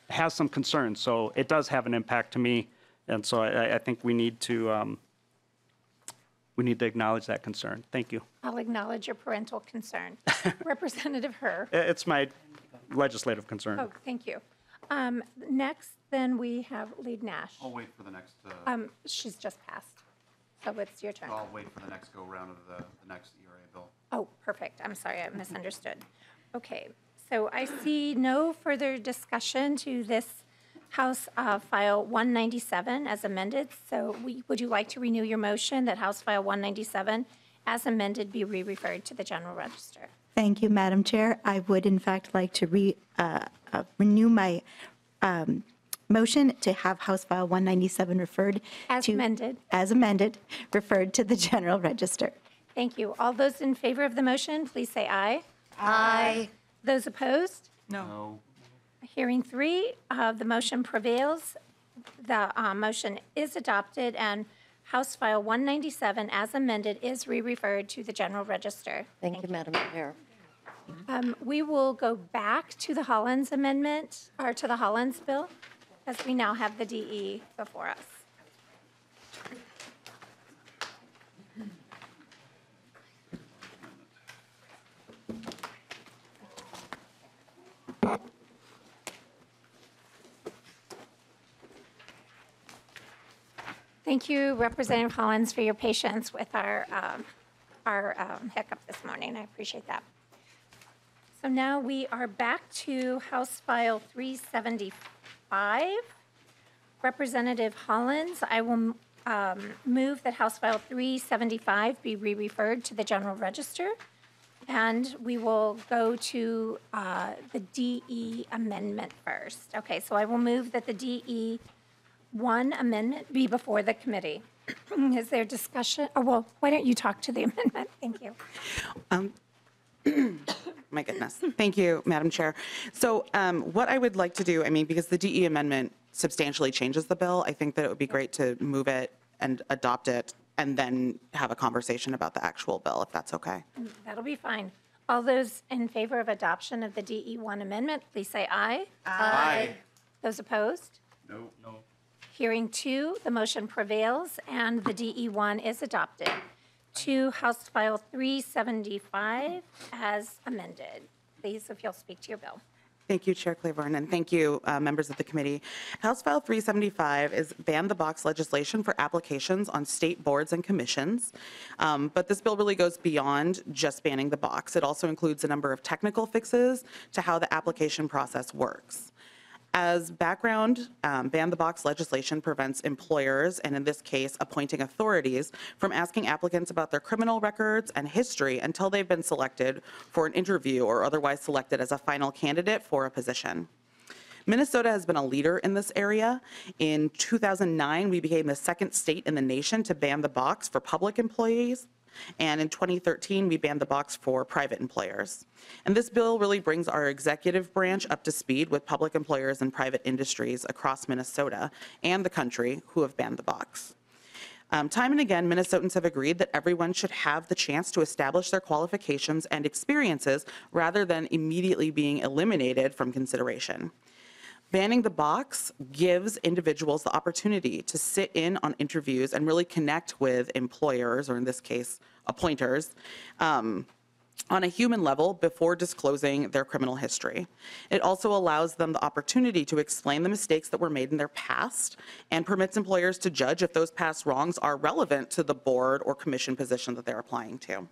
has some concerns. So it does have an impact to me, and so I think we need to acknowledge that concern. Thank you.
I'll acknowledge your parental concern. Representative Herr.
It's my legislative concern.
Oh, thank you. Next, then we have Lead Nash.
I'll wait for the next,
She's just passed, so it's your turn.
I'll wait for the next go-round of the next ERA bill.
Oh, perfect. I'm sorry, I misunderstood. Okay, so I see no further discussion to this House File 197 as amended. So would you like to renew your motion that House File 197 as amended be re-referred to the General Register?
Thank you, Madam Chair. I would in fact like to renew my motion to have House File 197 referred
As
to...
amended.
As amended, referred to the General Register.
Thank you. All those in favor of the motion, please say aye.
Aye.
Those opposed?
No.
Hearing 3, the motion prevails. The motion is adopted, and House File 197 as amended is re-referred to the General Register.
Thank you, Madam Chair.
We will go back to the Hollins amendment, or to the Hollins bill, as we now have the DE before us. Thank you, Representative Hollins, for your patience with our hiccup this morning. I appreciate that. So now we are back to House File 375. Representative Hollins, I will move that House File 375 be re-referred to the General Register. And we will go to the DE amendment first. Okay, so I will move that the DE 1 amendment be before the committee. Is there discussion? Oh, well, why don't you talk to the amendment? Thank you.
My goodness. Thank you, Madam Chair. So what I would like to do, I mean, because the DE amendment substantially changes the bill, I think that it would be great to move it and adopt it and then have a conversation about the actual bill, if that's okay.
That'll be fine. All those in favor of adoption of the DE1 amendment, please say aye. Aye. Those opposed?
No.
Hearing two, the motion prevails and the DE1 is adopted. To House File 375 as amended. Please, if you'll speak to your bill.
Thank you, Chair Claiborne, and thank you, members of the committee. House File 375 is ban the box legislation for applications on state boards and commissions. But this bill really goes beyond just banning the box. It also includes a number of technical fixes to how the application process works. As background, ban the box legislation prevents employers, and in this case, appointing authorities, from asking applicants about their criminal records and history until they've been selected for an interview or otherwise selected as a final candidate for a position. Minnesota has been a leader in this area. In 2009, we became the second state in the nation to ban the box for public employees. And in 2013, we banned the box for private employers. And this bill really brings our executive branch up to speed with public employers and private industries across Minnesota and the country who have banned the box. Time and again, Minnesotans have agreed that everyone should have the chance to establish their qualifications and experiences rather than immediately being eliminated from consideration. Banning the box gives individuals the opportunity to sit in on interviews and really connect with employers, or in this case, appointers, on a human level before disclosing their criminal history. It also allows them the opportunity to explain the mistakes that were made in their past and permits employers to judge if those past wrongs are relevant to the board or commission position that they're applying to.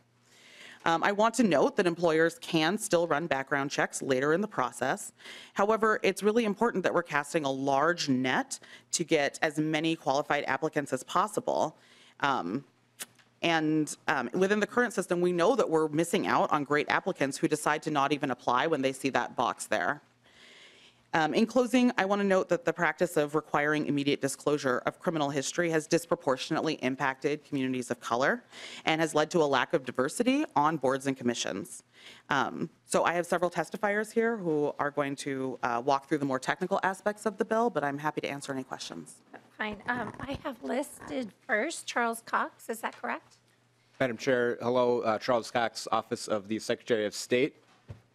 I want to note that employers can still run background checks later in the process. However, it's really important that we're casting a large net to get as many qualified applicants as possible. Within the current system, we know that we're missing out on great applicants who decide to not even apply when they see that box there. In closing, I want to note that the practice of requiring immediate disclosure of criminal history has disproportionately impacted communities of color and has led to a lack of diversity on boards and commissions. So I have several testifiers here who are going to walk through the more technical aspects of the bill, but I'm happy to answer any questions.
Fine. I have listed first Charles Cox. Is that correct?
Madam Chair, hello, Charles Cox, Office of the Secretary of State.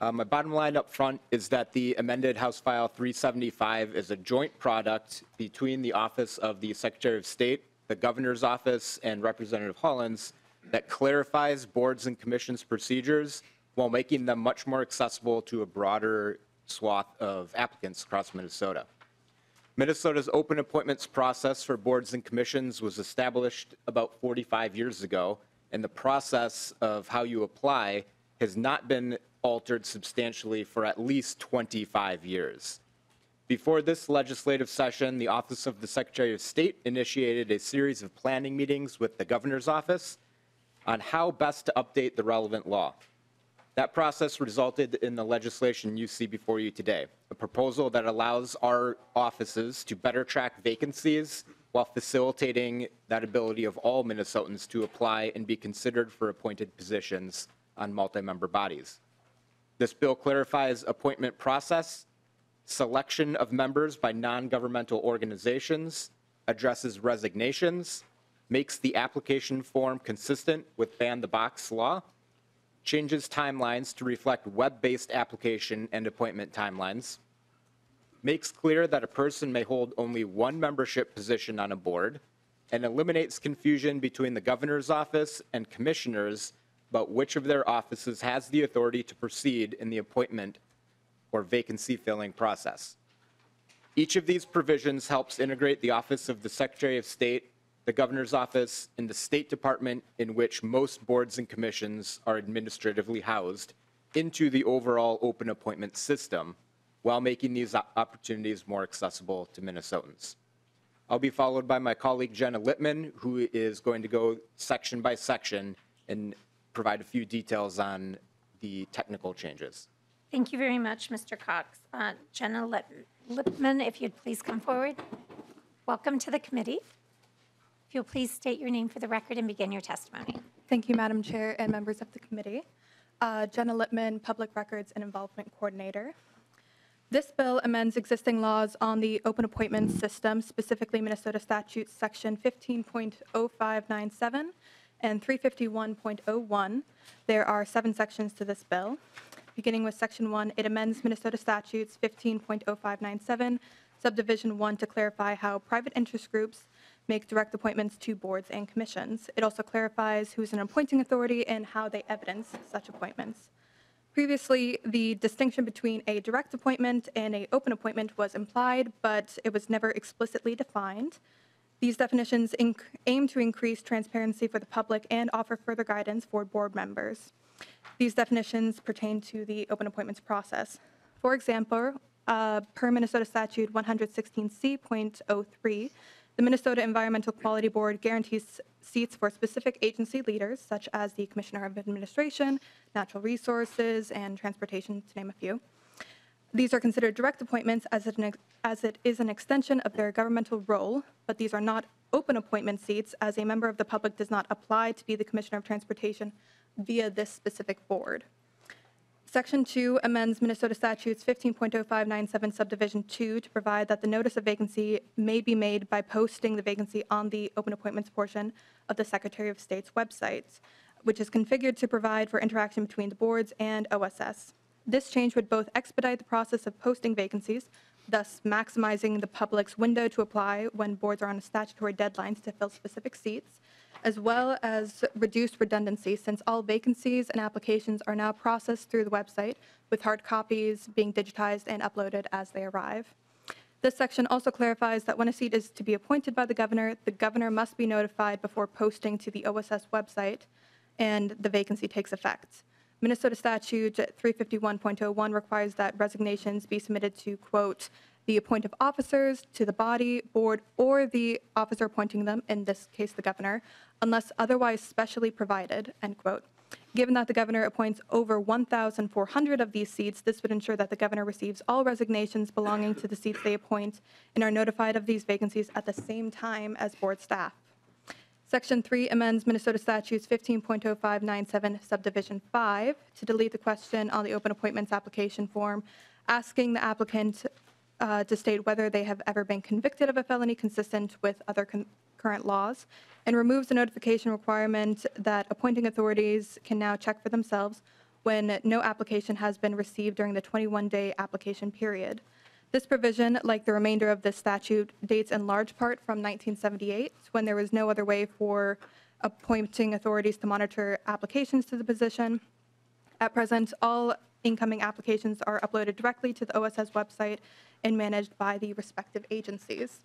My bottom line up front is that the amended House File 375 is a joint product between the Office of the Secretary of State, the Governor's Office, and Representative Hollins that clarifies boards and commissions procedures while making them much more accessible to a broader swath of applicants across Minnesota. Minnesota's open appointments process for boards and commissions was established about 45 years ago, and the process of how you apply has not been altered substantially for at least 25 years. Before this legislative session, the Office of the Secretary of State initiated a series of planning meetings with the Governor's Office on how best to update the relevant law. That process resulted in the legislation you see before you today, a proposal that allows our offices to better track vacancies while facilitating that ability of all Minnesotans to apply and be considered for appointed positions on multi-member bodies. This bill clarifies appointment process, selection of members by non-governmental organizations, addresses resignations, makes the application form consistent with ban the box law, changes timelines to reflect web-based application and appointment timelines, makes clear that a person may hold only one membership position on a board, and eliminates confusion between the Governor's Office and commissioners about which of their offices has the authority to proceed in the appointment or vacancy filling process. Each of these provisions helps integrate the Office of the Secretary of State, the Governor's Office, and the State Department in which most boards and commissions are administratively housed into the overall open appointment system while making these opportunities more accessible to Minnesotans. I'll be followed by my colleague Jenna Littman, who is going to go section by section and provide a few details on the technical changes.
Thank you very much, Mr. Cox. Jenna Lippman, if you'd please come forward. Welcome to the committee. If you'll please state your name for the record and begin your testimony.
Thank you, Madam Chair and members of the committee. Jenna Lippman, Public Records and Involvement Coordinator. This bill amends existing laws on the open appointment system, specifically Minnesota Statute Section 15.0597 and 351.01. There are 7 sections to this bill. Beginning with Section 1, it amends Minnesota Statutes 15.0597, Subdivision 1 to clarify how private interest groups make direct appointments to boards and commissions. It also clarifies who's an appointing authority and how they evidence such appointments. Previously, the distinction between a direct appointment and an open appointment was implied, but it was never explicitly defined. These definitions aim to increase transparency for the public and offer further guidance for board members. These definitions pertain to the open appointments process. For example, per Minnesota Statute 116C.03, the Minnesota Environmental Quality Board guarantees seats for specific agency leaders, such as the Commissioner of Administration, Natural Resources, and Transportation, to name a few. These are considered direct appointments as it is an extension of their governmental role, but these are not open appointment seats, as a member of the public does not apply to be the Commissioner of Transportation via this specific board. Section 2 amends Minnesota Statutes 15.0597 Subdivision 2 to provide that the notice of vacancy may be made by posting the vacancy on the open appointments portion of the Secretary of State's website, which is configured to provide for interaction between the boards and OSS. This change would both expedite the process of posting vacancies, thus maximizing the public's window to apply when boards are on statutory deadlines to fill specific seats, as well as reduced redundancy, since all vacancies and applications are now processed through the website, with hard copies being digitized and uploaded as they arrive. This section also clarifies that when a seat is to be appointed by the governor must be notified before posting to the OSS website, and the vacancy takes effect. Minnesota Statute 351.01 requires that resignations be submitted to, quote, the appointive officers, to the body, board, or the officer appointing them, in this case the governor, unless otherwise specially provided, end quote. Given that the governor appoints over 1,400 of these seats, this would ensure that the governor receives all resignations belonging to the seats they appoint and are notified of these vacancies at the same time as board staff. Section 3 amends Minnesota Statutes 15.0597 Subdivision 5 to delete the question on the open appointments application form, asking the applicant to state whether they have ever been convicted of a felony consistent with other current laws, and removes the notification requirement that appointing authorities can now check for themselves when no application has been received during the 21-day application period. This provision, like the remainder of this statute, dates in large part from 1978, when there was no other way for appointing authorities to monitor applications to the position. At present, all incoming applications are uploaded directly to the OSS website and managed by the respective agencies.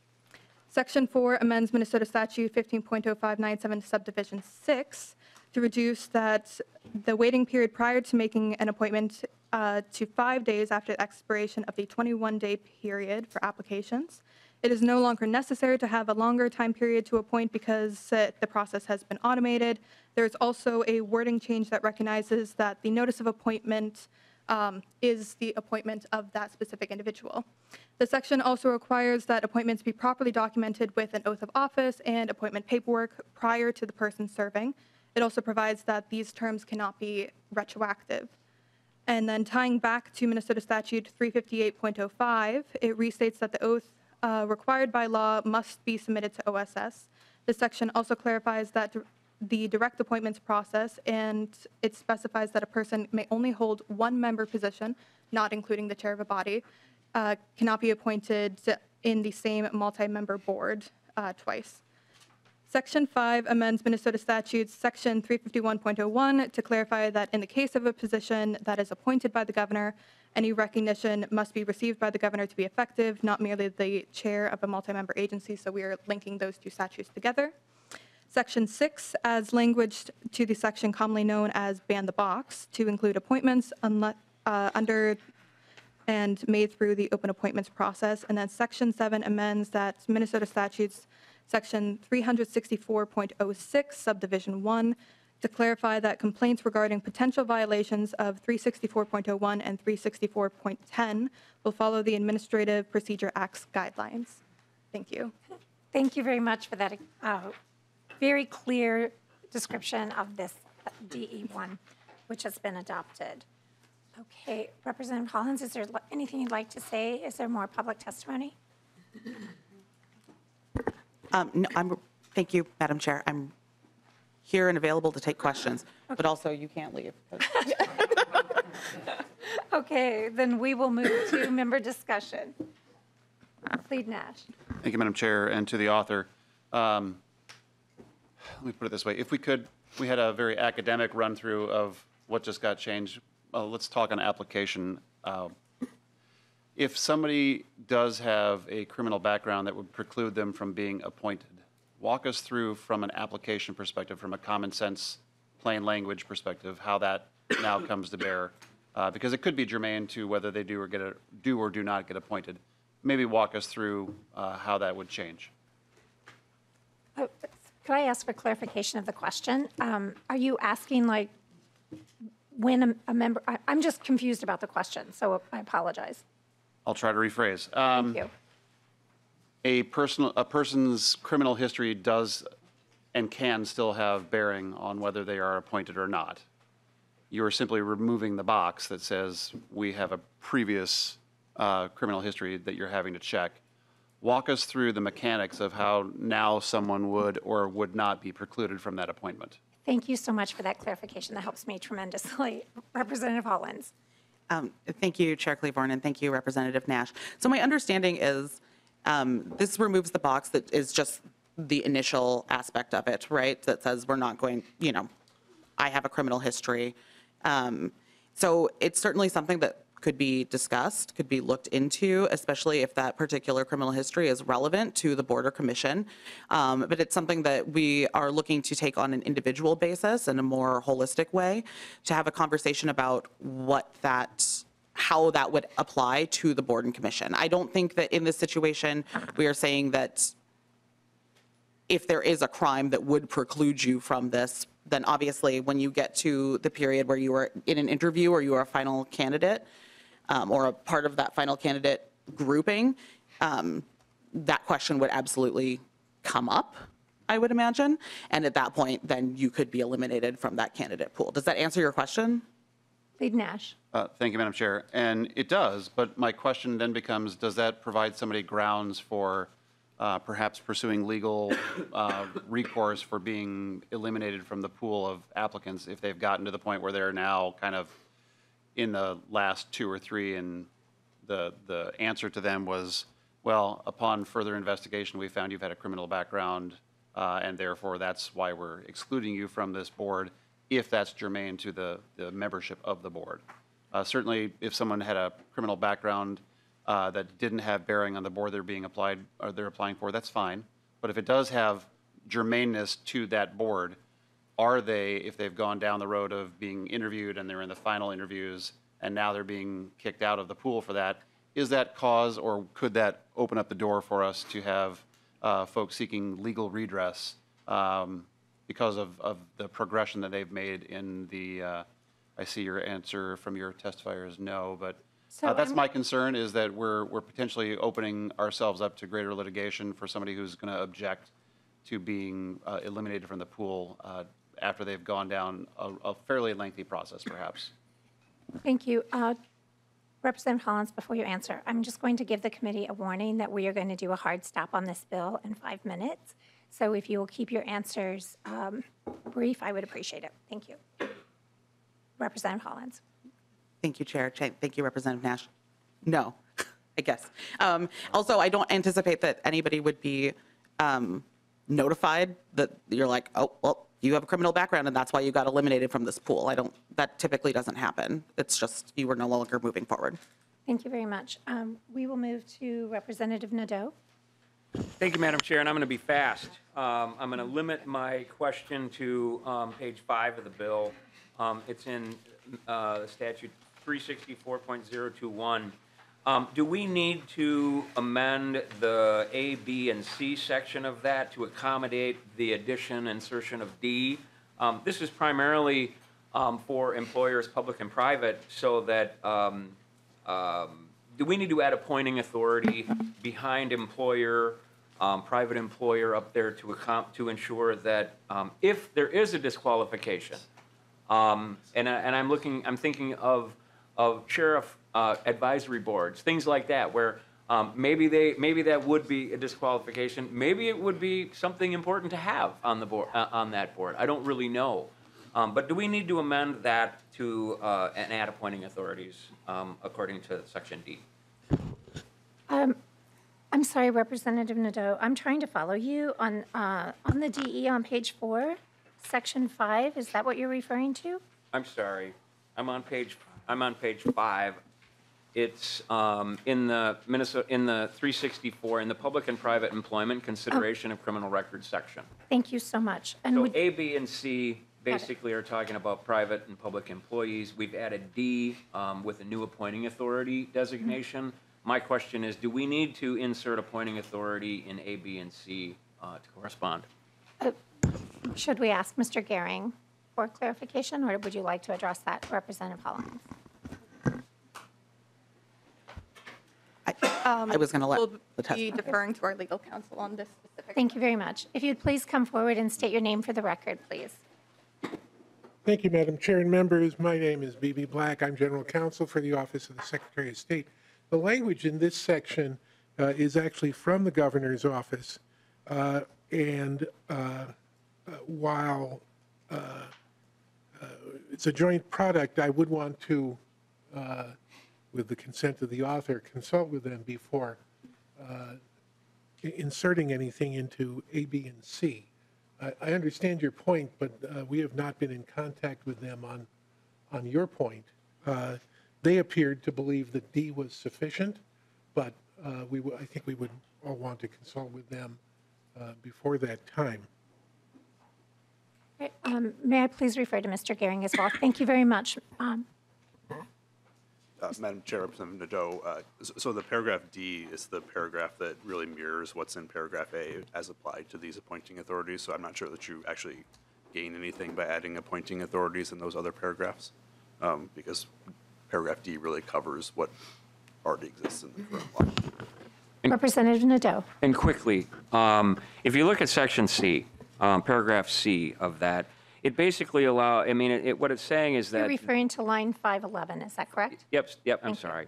Section 4 amends Minnesota Statute 15.0597 Subdivision 6 to reduce that the waiting period prior to making an appointment to 5 days after the expiration of the 21-day period for applications. It is no longer necessary to have a longer time period to appoint because the process has been automated. There's also a wording change that recognizes that the notice of appointment is the appointment of that specific individual. The section also requires that appointments be properly documented with an oath of office and appointment paperwork prior to the person serving. It also provides that these terms cannot be retroactive. And then tying back to Minnesota Statute 358.05, it restates that the oath required by law must be submitted to OSS. This section also clarifies that the direct appointments process, and it specifies that a person may only hold one member position, not including the chair of a body, cannot be appointed in the same multi-member board twice. Section 5 amends Minnesota Statutes Section 351.01 to clarify that in the case of a position that is appointed by the governor, any recognition must be received by the governor to be effective, not merely the chair of a multi-member agency, so we are linking those two statutes together. Section 6 adds language to the section commonly known as ban the box to include appointments under and made through the open appointments process. And then Section 7 amends that Minnesota Statutes Section 364.06 Subdivision 1 to clarify that complaints regarding potential violations of 364.01 and 364.10 will follow the Administrative Procedure Act's guidelines. Thank you.
Thank you very much for that very clear description of this DE1, which has been adopted. Okay, Representative Hollins, is there anything you'd like to say? Is there more public testimony?
No, thank you, Madam Chair. I'm here and available to take questions, but also you can't leave.
Okay, then we will move to member discussion. Plead Nash.
Thank you, Madam Chair, and to the author. Let me put it this way. If we could, we had a very academic run-through of what just got changed. Let's talk on application. If somebody does have a criminal background that would preclude them from being appointed, walk us through from an application perspective, from a common sense, plain language perspective, how that now comes to bear. Because it could be germane to whether they do or do not get appointed. Maybe walk us through how that would change.
Could I ask for clarification of the question? Are you asking like when a member, I'm just confused about the question, so I apologize.
I'll try to rephrase.
Thank you.
A person's criminal history does and can still have bearing on whether they are appointed or not. You are simply removing the box that says we have a previous criminal history that you're having to check. Walk us through the mechanics of how now someone would or would not be precluded from that appointment.
Thank you so much for that clarification. That helps me tremendously. Representative Hollins.
Thank you, Chair Claiborne, and thank you, Representative Nash. So my understanding is this removes the box that is just the initial aspect of it, right? That says we're not going, I have a criminal history. So it's certainly something that could be discussed, could be looked into, especially if that particular criminal history is relevant to the board or commission. But it's something that we are looking to take on an individual basis in a more holistic way to have a conversation about how that would apply to the board and commission. I don't think that in this situation, we are saying that if there is a crime that would preclude you from this, then obviously when you get to the period where you are in an interview or you are a final candidate or a part of that final candidate grouping, that question would absolutely come up, I would imagine. And at that point, then you could be eliminated from that candidate pool. Does that answer your question?
Lead Nash.
Thank you, Madam Chair. And it does, but my question then becomes, does that provide somebody grounds for perhaps pursuing legal recourse for being eliminated from the pool of applicants if they've gotten to the point where they're now kind of in the last 2 or 3 and the answer to them was, well, upon further investigation, we found you've had a criminal background and therefore that's why we're excluding you from this board if that's germane to the membership of the board. Certainly, if someone had a criminal background that didn't have bearing on the board they're applying for, that's fine. But if it does have germaneness to that board, are they, if they've gone down the road of being interviewed and they're in the final interviews and now they're being kicked out of the pool for that, is that cause or could that open up the door for us to have folks seeking legal redress because of the progression that they've made in the, I see your answer from your testifier is no, but that's my concern is that we're potentially opening ourselves up to greater litigation for somebody who's going to object to being eliminated from the pool after they've gone down a fairly lengthy process, perhaps.
Thank you. Representative Hollins, before you answer, I'm just going to give the committee a warning that we are going to do a hard stop on this bill in 5 minutes. So if you will keep your answers brief, I would appreciate it. Thank you. Representative Hollins.
Thank you, Chair. Thank you, Representative Nash. No, I guess. Also, I don't anticipate that anybody would be notified that you're like, oh, well, you have a criminal background and that's why you got eliminated from this pool. That typically doesn't happen. It's just you were no longer moving forward.
Thank you very much. We will move to Representative Nadeau.
Thank you, Madam Chair, and I'm going to be fast. I'm going to limit my question to page 5 of the bill. It's in statute 364.021. Do we need to amend the A, B, and C section of that to accommodate the addition, insertion of D? This is primarily for employers, public and private, so that do we need to add appointing authority behind employer, private employer up there to ensure that if there is a disqualification, and I'm thinking of of sheriff advisory boards, things like that, where maybe that would be a disqualification. Maybe it would be something important to have on the board, on that board. I don't really know. But do we need to amend that to and add appointing authorities according to Section D?
I'm sorry, Representative Nadeau. I'm trying to follow you on the DE on page 4, section 5. Is that what you're referring to?
I'm sorry. I'm on page 5. It's in the 364 in the public and private employment consideration of criminal records section.
Thank you so much. And
So
would-
A, B, and C basically are talking about private and public employees. We've added D with a new appointing authority designation. My question is, do we need to insert appointing authority in A, B, and C to correspond?
should we ask Mr. Gehring for clarification, or would you like to address that, Representative Hollins?
I was going to let
We'll
the
be
test.
deferring to our legal counsel on this specific.
Thank you very much. If you'd please come forward and state your name for the record, please.
Thank you, Madam Chair and members. My name is B.B. Black. I'm General Counsel for the Office of the Secretary of State. The language in this section is actually from the Governor's office. While it's a joint product, I would want to, with the consent of the author, consult with them before inserting anything into A, B, and C. I understand your point, but we have not been in contact with them on your point. They appeared to believe that D was sufficient, but I think we would all want to consult with them before that time.
Right, may I please refer to Mr. Gehring as well? Thank you very much.
Madam Chair, Representative Nadeau, so the paragraph D is the paragraph that really mirrors what's in paragraph A as applied to these appointing authorities. So I'm not sure that you actually gain anything by adding appointing authorities in those other paragraphs, because paragraph D really covers what already exists in the current law.
Representative Nadeau.
And quickly, if you look at section C, paragraph C of that, it basically what it's saying is
You're
that.
referring to line 511, is that correct?
Yep, I'm
Thank you.
sorry.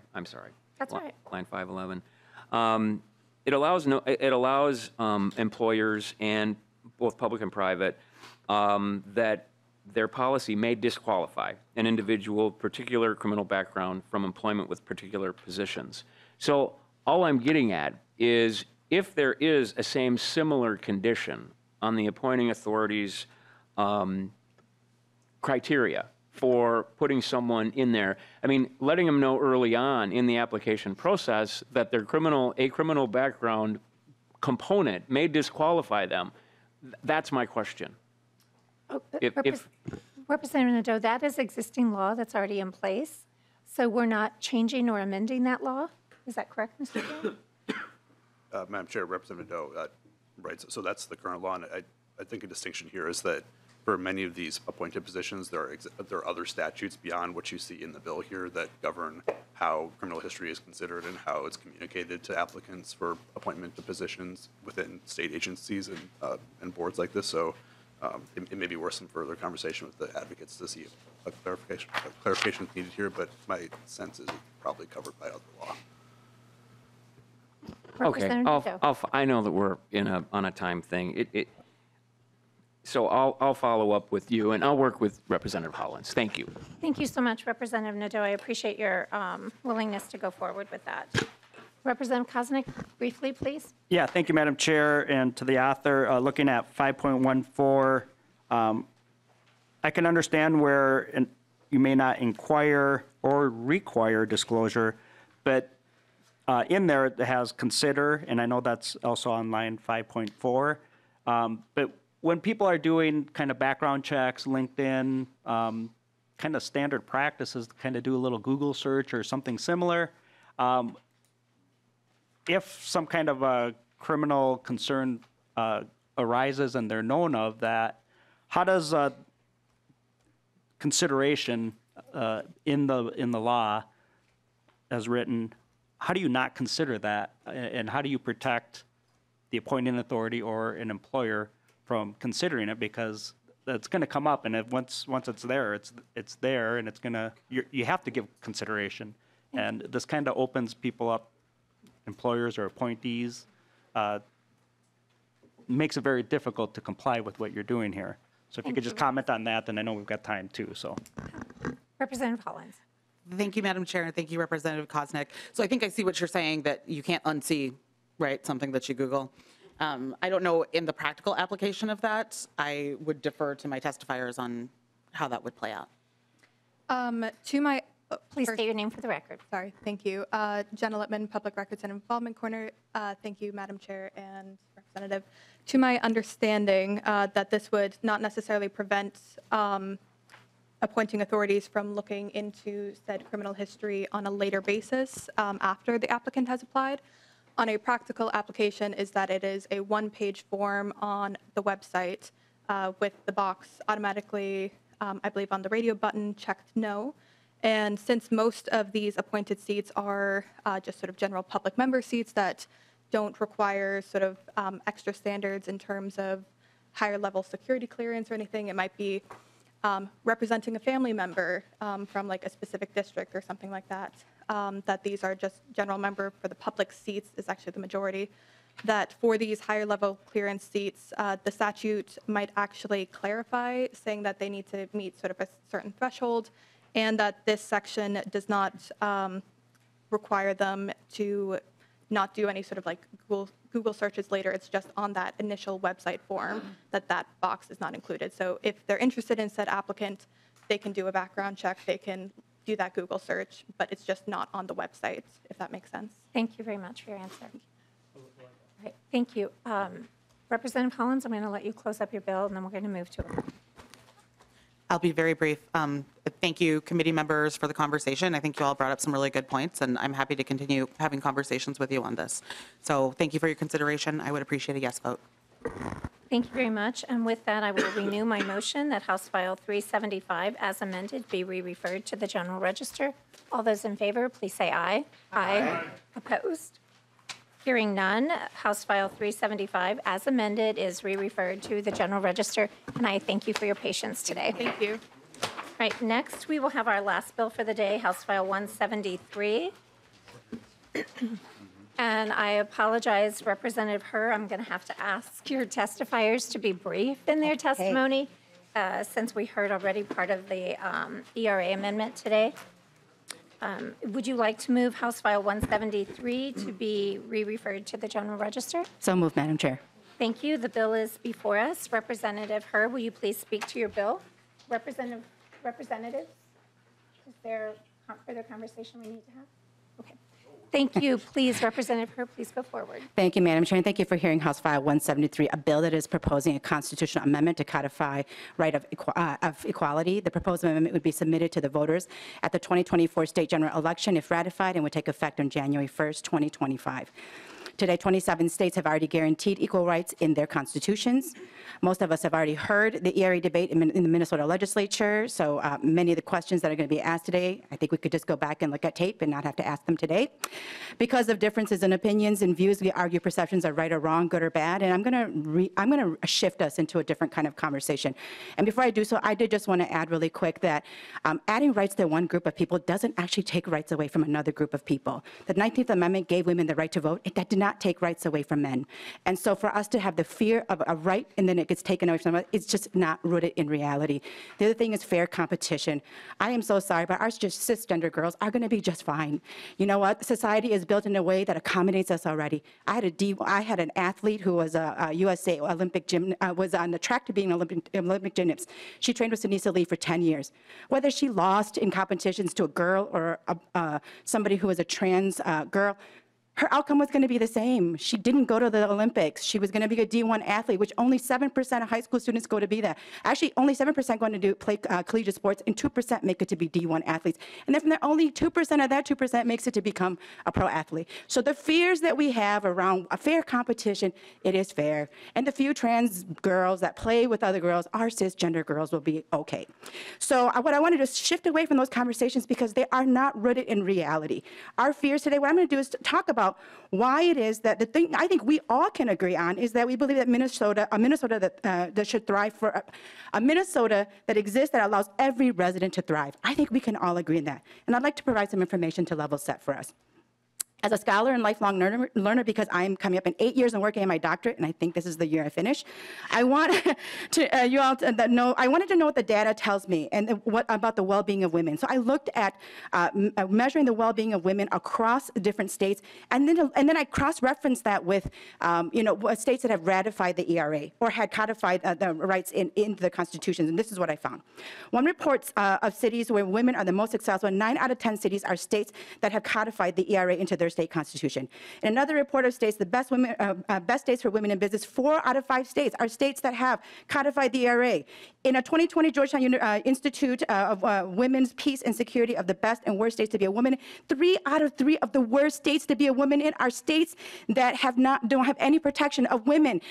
That's all right.
Line 511. It allows employers and both public and private that their policy may disqualify an individual, particular criminal background, from employment with particular positions. So all I'm getting at is if there is a similar condition on the appointing authorities criteria for putting someone in there, letting them know early on in the application process that their criminal background component may disqualify them. That's my question.
Representative Nadeau, that is existing law that's already in place, so we're not changing or amending that law? Is that correct, Mr. Gehring?
Madam Chair, Representative Nadeau, right, so that's the current law, and I think a distinction here is that for many of these appointed positions, there are other statutes beyond what you see in the bill here that govern how criminal history is considered and how it's communicated to applicants for appointment to positions within state agencies and boards like this. So it may be worth some further conversation with the advocates to see if a clarification is needed here, but my sense is it's probably covered by other law.
Okay,
Representative Nadeau.
I know that we're on a time thing. So I'll follow up with you, and I'll work with Representative Hollins. Thank you.
Thank you so much, Representative Nadeau. I appreciate your willingness to go forward with that. Representative Koznick, briefly, please.
Yeah, thank you, Madam Chair, and to the author, looking at 5.14, I can understand where you may not inquire or require disclosure, but in there it has consider, and I know that's also on line 5.4, but when people are doing kind of background checks, LinkedIn, kind of standard practices to kind of do a little Google search or something similar, if some kind of a criminal concern arises and they're known of that, how does consideration in the law as written, how do you not consider that, and how do you protect the appointing authority or an employer from considering it? Because that's going to come up, and once it's there, it's there, and it's going to, you have to give consideration. And this kind of opens people up, employers or appointees, makes it very difficult to comply with what you're doing here. So if you could just comment on that, then I know we've got time too, so.
Representative Hollins.
Thank you, Madam Chair, and thank you, Representative Koznick. So I think I see what you're saying, that you can't unsee, right, something that you Google. I don't know in the practical application of that. I would defer to my testifiers on how that would play out.
To my
Please state your name for the record.
Sorry, thank you. Jenna Littman, Public Records and Involvement Corner. Thank you, Madam Chair and Representative. To my understanding, that this would not necessarily prevent appointing authorities from looking into said criminal history on a later basis after the applicant has applied. On a practical application is that it is a one-page form on the website with the box automatically, I believe on the radio button, checked no. And since most of these appointed seats are just sort of general public member seats that don't require sort of extra standards in terms of higher level security clearance or anything, it might be representing a family member from like a specific district or something like that, that these are just general member for the public seats is actually the majority, that for these higher level clearance seats, the statute might actually clarify saying that they need to meet sort of a certain threshold, and that this section does not require them to not do any sort of like Google searches later. It's just on that initial website form that box is not included. So if they're interested in said applicant, they can do a background check, they can do that Google search, but it's just not on the website, if that makes sense.
Thank you very much for your answer. All right, thank you. Representative Hollins, I'm going to let you close up your bill, and then we're going to move to it.
I'll be very brief. Thank you, committee members, for the conversation. I think you all brought up some really good points, and I'm happy to continue having conversations with you on this. So thank you for your consideration. I would appreciate a yes vote.
Thank you very much. And with that, I will renew my motion that House File 375, as amended, be re-referred to the General Register. All those in favor, please say aye. Aye. Opposed? Hearing none, House File 375, as amended, is re-referred to the General Register, and I thank you for your patience today.
Thank you.
All right, next we will have our last bill for the day, House File 173. And I apologize, Representative Herr, I'm going to have to ask your testifiers to be brief in their testimony, since we heard already part of the ERA amendment today. Would you like to move House File 173 to be re-referred to the General Register?
So moved, Madam Chair.
Thank you. The bill is before us. Representative Herr, will you please speak to your bill? Representatives? Is there further conversation we need to have? Okay. Thank you. Please, Representative Herr, please go forward.
Thank you, Madam Chair, and thank you for hearing House File 173, a bill that is proposing a constitutional amendment to codify right of equality. The proposed amendment would be submitted to the voters at the 2024 state general election if ratified and would take effect on January 1st, 2025. Today, 27 states have already guaranteed equal rights in their constitutions. Most of us have already heard the ERA debate in the Minnesota legislature, so many of the questions that are going to be asked today, I think we could just go back and look at tape and not have to ask them today. Because of differences in opinions and views, we argue perceptions are right or wrong, good or bad, and I'm going to shift us into a different kind of conversation. And before I do so, I did just want to add really quick that adding rights to one group of people doesn't actually take rights away from another group of people. The 19th Amendment gave women the right to vote. That did not take rights away from men. And so for us to have the fear of a right and then it gets taken away from us, it's just not rooted in reality. The other thing is fair competition. I am so sorry, but our just cisgender girls are going to be just fine. You know what? Society is built in a way that accommodates us already. I had an athlete who was a USA Olympic was on the track to being an Olympic gymnast. She trained with Sinisa Lee for 10 years. Whether she lost in competitions to a girl or somebody who was a trans girl, her outcome was going to be the same. She didn't go to the Olympics. She was going to be a D1 athlete, which only 7% of high school students go to be that. Actually, only 7% going to play collegiate sports, and 2% make it to be D1 athletes. And then from there, only 2% of that 2% makes it to become a pro athlete. So the fears that we have around a fair competition, it is fair. And the few trans girls that play with other girls, our cisgender girls, will be okay. So what I wanted to shift away from those conversations because they are not rooted in reality. Our fears today, what I'm going to do is talk about about why it is that the thing I think we all can agree on is that we believe that a Minnesota that should thrive for a Minnesota that exists that allows every resident to thrive. I think we can all agree on that. And I'd like to provide some information to level set for us. As a scholar and lifelong learner, because I'm coming up in 8 years and working on my doctorate, and I think this is the year I finish, I want to you all to know. I wanted to know what the data tells me and what about the well-being of women. So I looked at measuring the well-being of women across different states, and then I cross-referenced that with states that have ratified the ERA or had codified the rights into the constitutions. And this is what I found. One reports of cities where women are the most successful. 9 out of 10 cities are states that have codified the ERA into their state constitution. In another report of states, the best states for women in business, 4 out of 5 states are states that have codified the ERA. In a 2020 Georgetown Institute of Women's Peace and Security of the best and worst states to be a woman, 3 out of 3 of the worst states to be a woman in are states that don't have any protection of women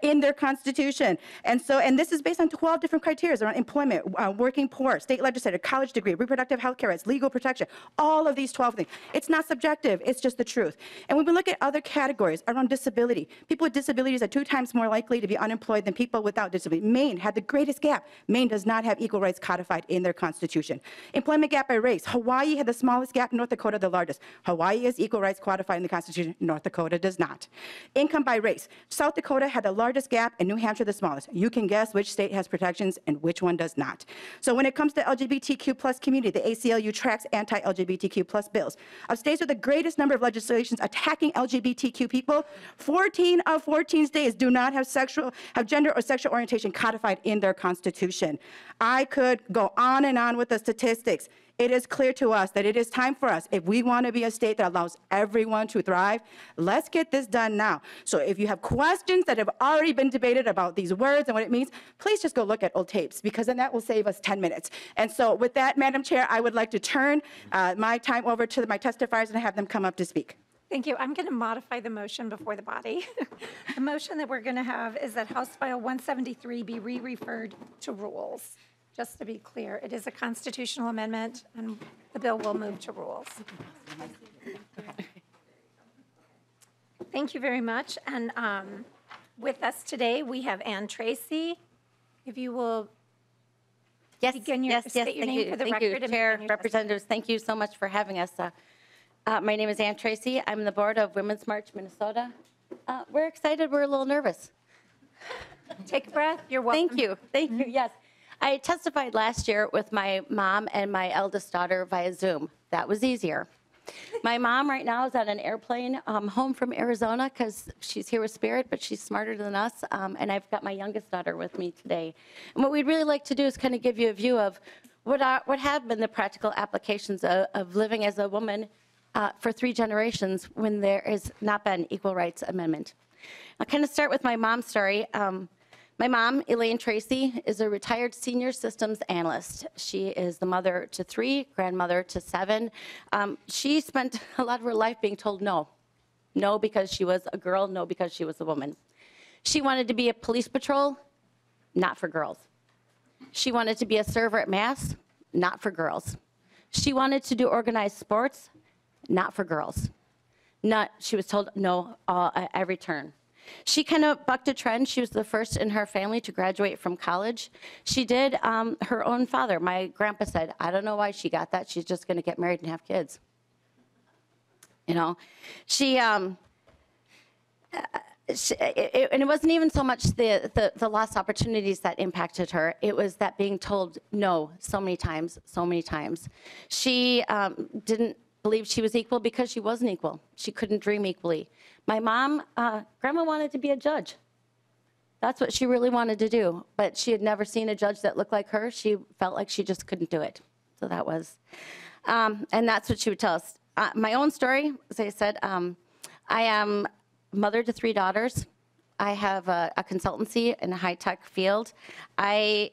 in their constitution. And this is based on 12 different criteria around employment, working poor, state legislator, college degree, reproductive health care rights, legal protection, all of these 12 things. It's not subjective. It's just the truth. And when we look at other categories around disability, people with disabilities are 2 times more likely to be unemployed than people without disability. Maine had the greatest gap. Maine does not have equal rights codified in their constitution. Employment gap by race. Hawaii had the smallest gap, North Dakota the largest. Hawaii has equal rights codified in the constitution, North Dakota does not. Income by race. South Dakota had the largest gap and New Hampshire the smallest. You can guess which state has protections and which one does not. So when it comes to LGBTQ plus community, the ACLU tracks anti-LGBTQ plus bills. Of states with the greatest number of legislations attacking LGBTQ people, 14 of 14 states do not have gender or sexual orientation codified in their constitution. I could go on and on with the statistics. It is clear to us that it is time for us, if we want to be a state that allows everyone to thrive, let's get this done now. So if you have questions that have already been debated about these words and what it means, please just go look at old tapes, because then that will save us 10 minutes. And so with that, Madam Chair, I would like to turn my time over to my testifiers and have them come up to speak.
Thank you. I'm going to modify the motion before the body. The motion that we're going to have is that House File 173 be re-referred to rules. Just to be clear, it is a constitutional amendment, and the bill will move to rules. Thank you very much. And with us today, we have Ann Tracy. If you will begin your, state your name for the record.
Thank you, Chair, Representatives. Thank you so much for having us. My name is Ann Tracy. I'm on the board of Women's March Minnesota. We're excited. We're a little nervous.
Take a breath. You're welcome.
Thank you. Thank you. Yes. I testified last year with my mom and my eldest daughter via Zoom. That was easier. My mom right now is on an airplane home from Arizona because she's here with Spirit, but she's smarter than us. And I've got my youngest daughter with me today. And what we'd really like to do is kind of give you a view of what have been the practical applications of living as a woman for 3 generations when there has not been equal rights amendment. I'll kind of start with my mom's story. My mom, Elaine Tracy, is a retired senior systems analyst. She is the mother to 3, grandmother to 7. She spent a lot of her life being told no. No because she was a girl, no because she was a woman. She wanted to be a police patrol, not for girls. She wanted to be a server at Mass, not for girls. She wanted to do organized sports, not for girls. She was told no at every turn. She kind of bucked a trend. She was the first in her family to graduate from college. She did. Her own father, my grandpa, said, I don't know why she got that. She's just going to get married and have kids. You know, and it wasn't even so much the lost opportunities that impacted her. It was that being told no so many times, so many times. She didn't believe she was equal because she wasn't equal. She couldn't dream equally. My mom, grandma wanted to be a judge. That's what she really wanted to do, but she had never seen a judge that looked like her. She felt like she just couldn't do it. So that was, and that's what she would tell us. My own story, as I said, I am mother to 3 daughters. I have a consultancy in a high-tech field. I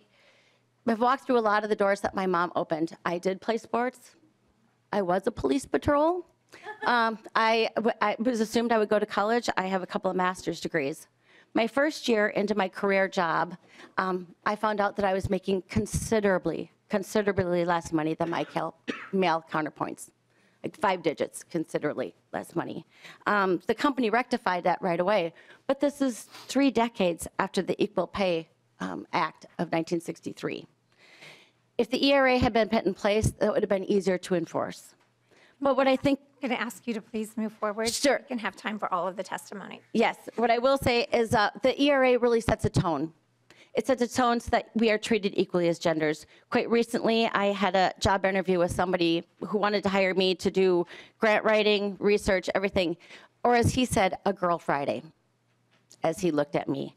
have walked through a lot of the doors that my mom opened. I did play sports. I was a police patrol. I was assumed I would go to college. I have a couple of master's degrees. My first year into my career job, I found out that I was making considerably less money than my male counterpoints. like 5 digits, considerably less money. The company rectified that right away, but this is 3 decades after the Equal Pay Act of 1963. If the ERA had been put in place, that would have been easier to enforce. But what I think...
I'm going to ask you to please move forward.
Sure.
So we can have time for all of the testimony.
Yes, what I will say is the ERA really sets a tone. It sets a tone so that we are treated equally as genders. Quite recently, I had a job interview with somebody who wanted to hire me to do grant writing, research, everything, or as he said, a girl Friday, as he looked at me.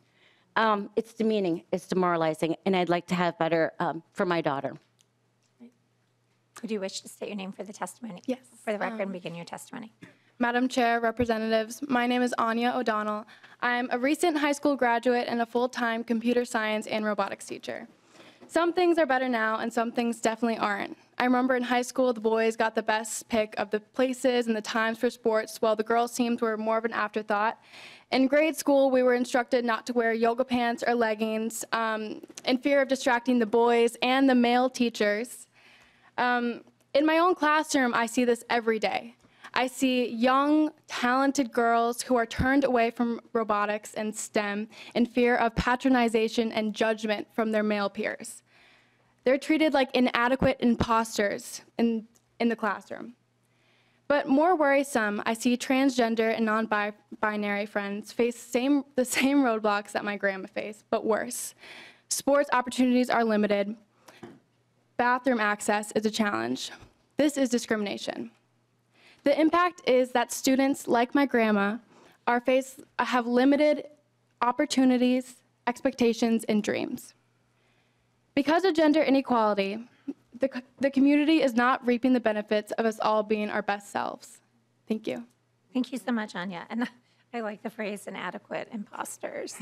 It's demeaning, it's demoralizing, and I'd like to have better for my daughter.
Would you wish to state your name for the testimony?
Yes.
For the record, and begin your testimony.
Madam Chair, Representatives, my name is Anya O'Donnell. I'm a recent high school graduate and a full-time computer science and robotics teacher. Some things are better now and some things definitely aren't. I remember in high school the boys got the best pick of the places and the times for sports while the girls' teams were more of an afterthought. In grade school, we were instructed not to wear yoga pants or leggings in fear of distracting the boys and the male teachers. In my own classroom, I see this every day. I see young, talented girls who are turned away from robotics and STEM in fear of patronization and judgment from their male peers. They're treated like inadequate imposters in the classroom. But more worrisome, I see transgender and non-binary friends face the same roadblocks that my grandma faced, but worse. Sports opportunities are limited. Bathroom access is a challenge. This is discrimination. The impact is that students like my grandma have limited opportunities, expectations, and dreams. Because of gender inequality, the community is not reaping the benefits of us all being our best selves. Thank you.
Thank you so much, Anya. And I like the phrase inadequate imposters.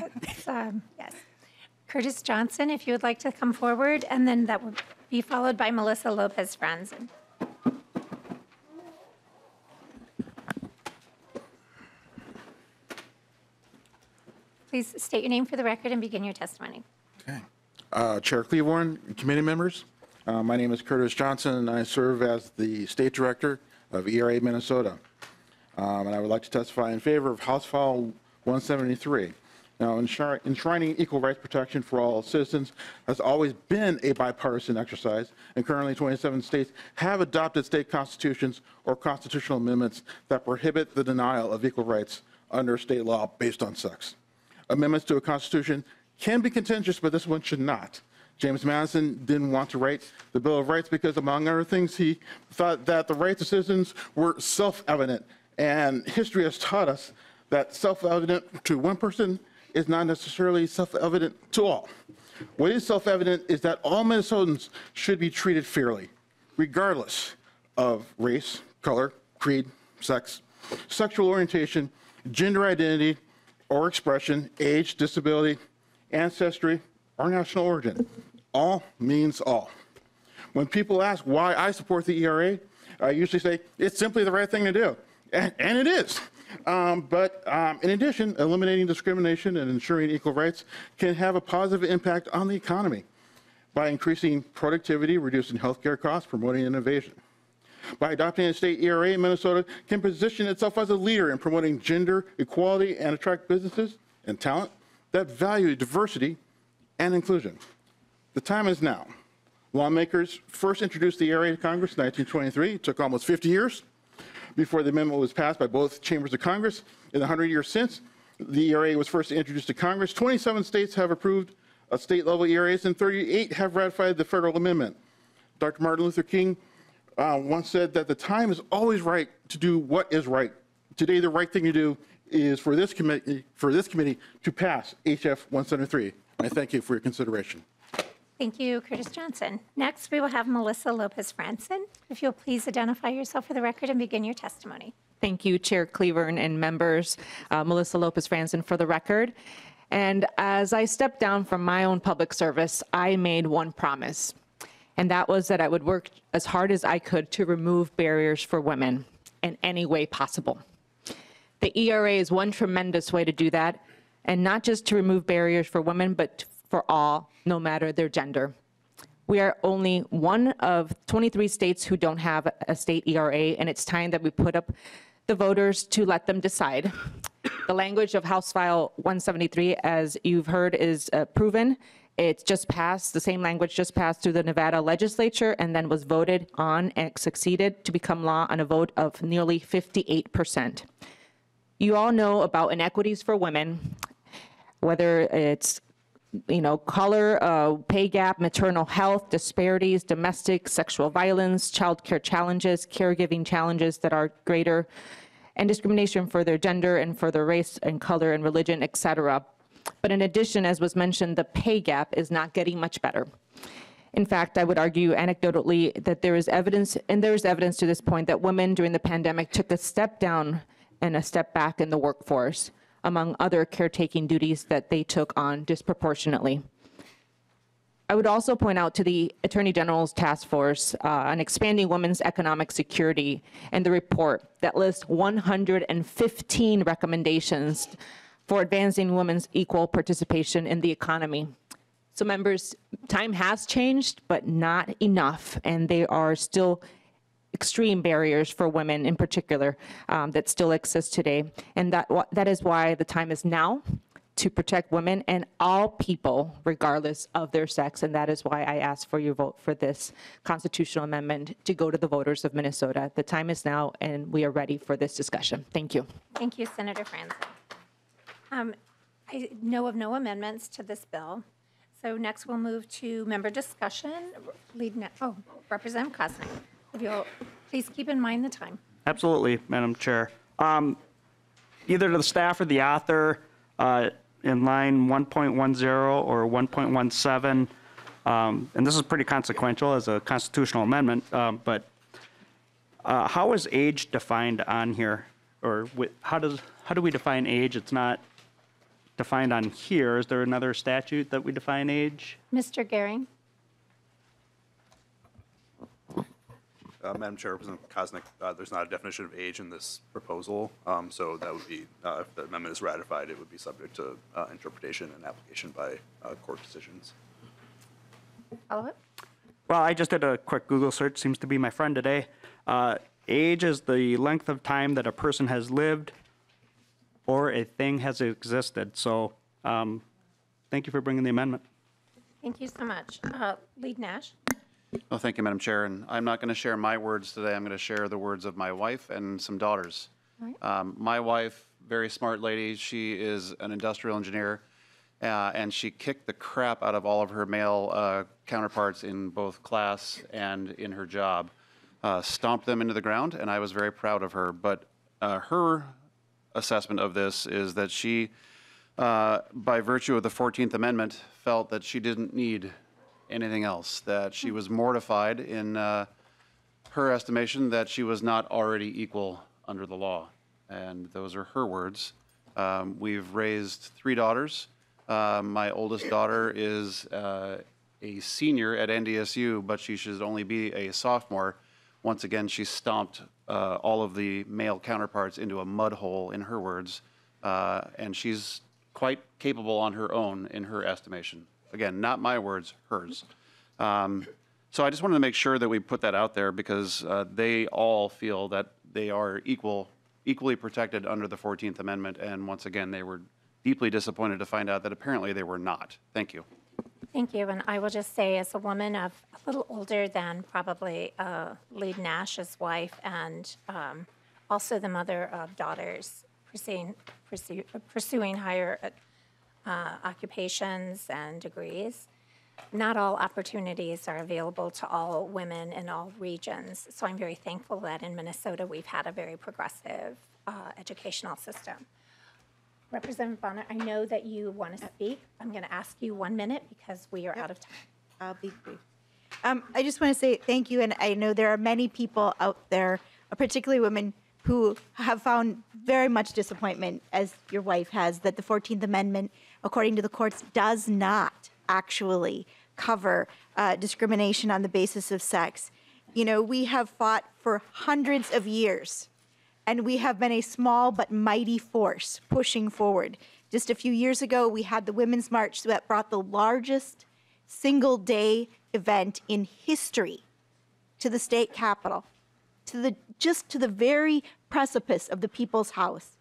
Yes. Curtis Johnson, if you would like to come forward, and then that would be followed by Melissa Lopez-Franzen. Please state your name for the record and begin your testimony.
Okay. Chair Cleavorn, committee members, my name is Curtis Johnson, and I serve as the State Director of ERA Minnesota. And I would like to testify in favor of House File 173. Now, enshrining equal rights protection for all citizens has always been a bipartisan exercise, and currently 27 states have adopted state constitutions or constitutional amendments that prohibit the denial of equal rights under state law based on sex. Amendments to a constitution can be contentious, but this one should not. James Madison didn't want to write the Bill of Rights because, among other things, he thought that the rights of citizens were self-evident. And history has taught us that self-evident to one person is not necessarily self-evident to all. What is self-evident is that all Minnesotans should be treated fairly, regardless of race, color, creed, sex, sexual orientation, gender identity, or expression, age, disability, ancestry, or national origin. All means all. When people ask why I support the ERA, I usually say it's simply the right thing to do, and it is. But in addition, eliminating discrimination and ensuring equal rights can have a positive impact on the economy by increasing productivity, reducing healthcare costs, promoting innovation. By adopting a state ERA, Minnesota can position itself as a leader in promoting gender equality and attract businesses and talent that value diversity and inclusion. The time is now. Lawmakers first introduced the ERA to Congress in 1923. It took almost 50 years before the amendment was passed by both chambers of Congress. In the 100 years since the ERA was first introduced to Congress, 27 states have approved state-level ERAs and 38 have ratified the federal amendment. Dr. Martin Luther King once said that the time is always right to do what is right. Today, the right thing to do is for this committee to pass HF 173. I thank you for your consideration.
Thank you, Curtis Johnson. Next, we will have Melissa Lopez-Franzen. If you'll please identify yourself for the record and begin your testimony.
Thank you, Chair Cleavorn and members. Melissa Lopez-Franzen for the record. And as I stepped down from my own public service, I made one promise, and that was that I would work as hard as I could to remove barriers for women in any way possible. The ERA is one tremendous way to do that, and not just to remove barriers for women, but for all, no matter their gender. We are only one of 23 states who don't have a state ERA, and it's time that we put up the voters to let them decide. The language of House File 173, as you've heard, is proven. It's just passed, the same language just passed through the Nevada legislature and then was voted on and succeeded to become law on a vote of nearly 58%. You all know about inequities for women, whether it's color, pay gap, maternal health, disparities, domestic sexual violence, childcare challenges, caregiving challenges that are greater, and discrimination for their gender and for their race and color and religion, et cetera. But in addition, as was mentioned, the pay gap is not getting much better. In fact, I would argue anecdotally that there is evidence, and there is evidence to this point, that women during the pandemic took a step down and a step back in the workforce, among other caretaking duties that they took on disproportionately. I would also point out to the Attorney General's task force on expanding women's economic security and the report that lists 115 recommendations for advancing women's equal participation in the economy. So members, time has changed, but not enough, and there are still extreme barriers for women in particular that still exist today. And that is why the time is now to protect women and all people regardless of their sex. And that is why I ask for your vote for this constitutional amendment to go to the voters of Minnesota. The time is now, and we are ready for this discussion. Thank you.
Thank you, Senator Franzen. I know of no amendments to this bill. So next we'll move to member discussion. Representative Kosnick. If you'll please keep in mind the time.
Absolutely, Madam Chair. Either to the staff or the author, in line 1.10 or 1.17, and this is pretty consequential as a constitutional amendment, but how is age defined on here? Or how do we define age? It's not defined on here. Is there another statute that we define age?
Mr. Gehring.
Madam Chair, Representative Kosnick, there's not a definition of age in this proposal, so that would be, if the amendment is ratified, it would be subject to interpretation and application by court decisions.
Follow-up?
Well, I just did a quick Google search, seems to be my friend today. Age is the length of time that a person has lived or a thing has existed. So thank you for bringing the amendment.
Thank you so much. Lead Nash.
Well, thank you, Madam Chair. And I'm not going to share my words today. I'm going to share the words of my wife and some daughters. My wife, very smart lady, she is an industrial engineer, and she kicked the crap out of all of her male counterparts in both class and in her job, stomped them into the ground, and I was very proud of her. But her assessment of this is that she, by virtue of the 14th Amendment, felt that she didn't need anything else, that she was mortified in her estimation that she was not already equal under the law. And those are her words. We've raised 3 daughters. My oldest daughter is a senior at NDSU, but she should only be a sophomore. Once again, she stomped all of the male counterparts into a mud hole, in her words, and she's quite capable on her own, in her estimation. Again, not my words, hers. So I just wanted to make sure that we put that out there because they all feel that they are equally protected under the 14th Amendment, and once again, they were deeply disappointed to find out that apparently they were not. Thank you.
Thank you. And I will just say, as a woman of a little older than probably Lead Nash's wife, and also the mother of daughters pursuing higher occupations and degrees, not all opportunities are available to all women in all regions. So I'm very thankful that in Minnesota we've had a very progressive educational system. Representative Bahner, I know that you want to speak. I'm going to ask you 1 minute because we are out of time.
I'll be brief. I just want to say thank you, and I know there are many people out there, particularly women, who have found very much disappointment, as your wife has, that the 14th Amendment, according to the courts, does not actually cover discrimination on the basis of sex. You know, we have fought for hundreds of years, and we have been a small but mighty force pushing forward. Just a few years ago, we had the Women's March that brought the largest single day event in history to the state capitol, just to the very precipice of the People's House.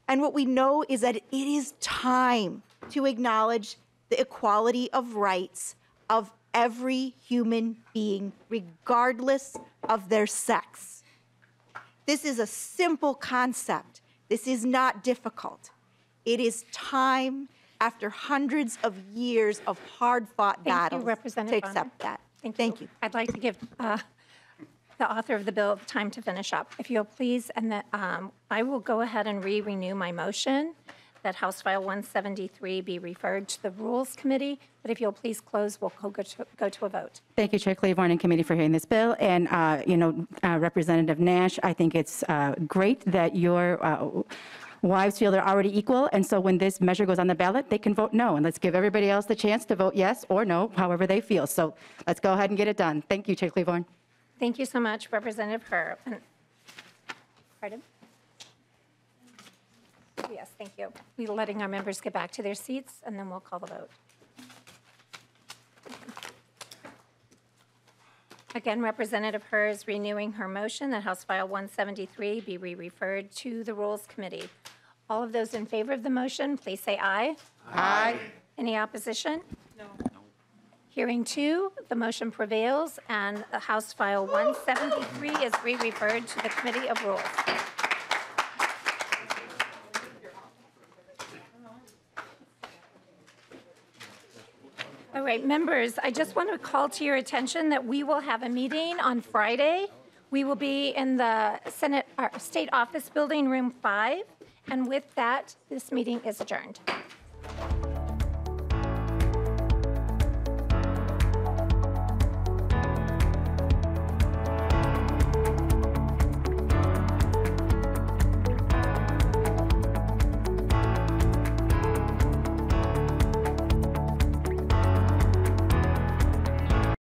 And what we know is that it is time to acknowledge the equality of rights of every human being, regardless of their sex. This is a simple concept. This is not difficult. It is time, after hundreds of years of hard-fought battles, to accept that. Thank you.
I'd like to give the author of the bill time to finish up. If you'll please, and that I will go ahead and renew my motion that House File 173 be referred to the Rules Committee. But if you'll please close, we'll go to a vote.
Thank you, Chair Claiborne and committee for hearing this bill. And, Representative Nash, I think it's great that your wives feel they're already equal. And so when this measure goes on the ballot, they can vote no. And let's give everybody else the chance to vote yes or no, however they feel. So let's go ahead and get it done. Thank you, Chair Claiborne.
Thank you so much, Representative Herr. Pardon? Yes, thank you. We're letting our members get back to their seats, and then we'll call the vote. Again, Representative Herr is renewing her motion that House File 173 be referred to the Rules Committee. All of those in favor of the motion, please say aye.
Aye.
Any opposition? No. Hearing two, the motion prevails, and House File 173 is referred to the Committee of Rules. All right, members, I just want to call to your attention that we will have a meeting on Friday. We will be in the State Office Building, Room 5, and with that, this meeting is adjourned.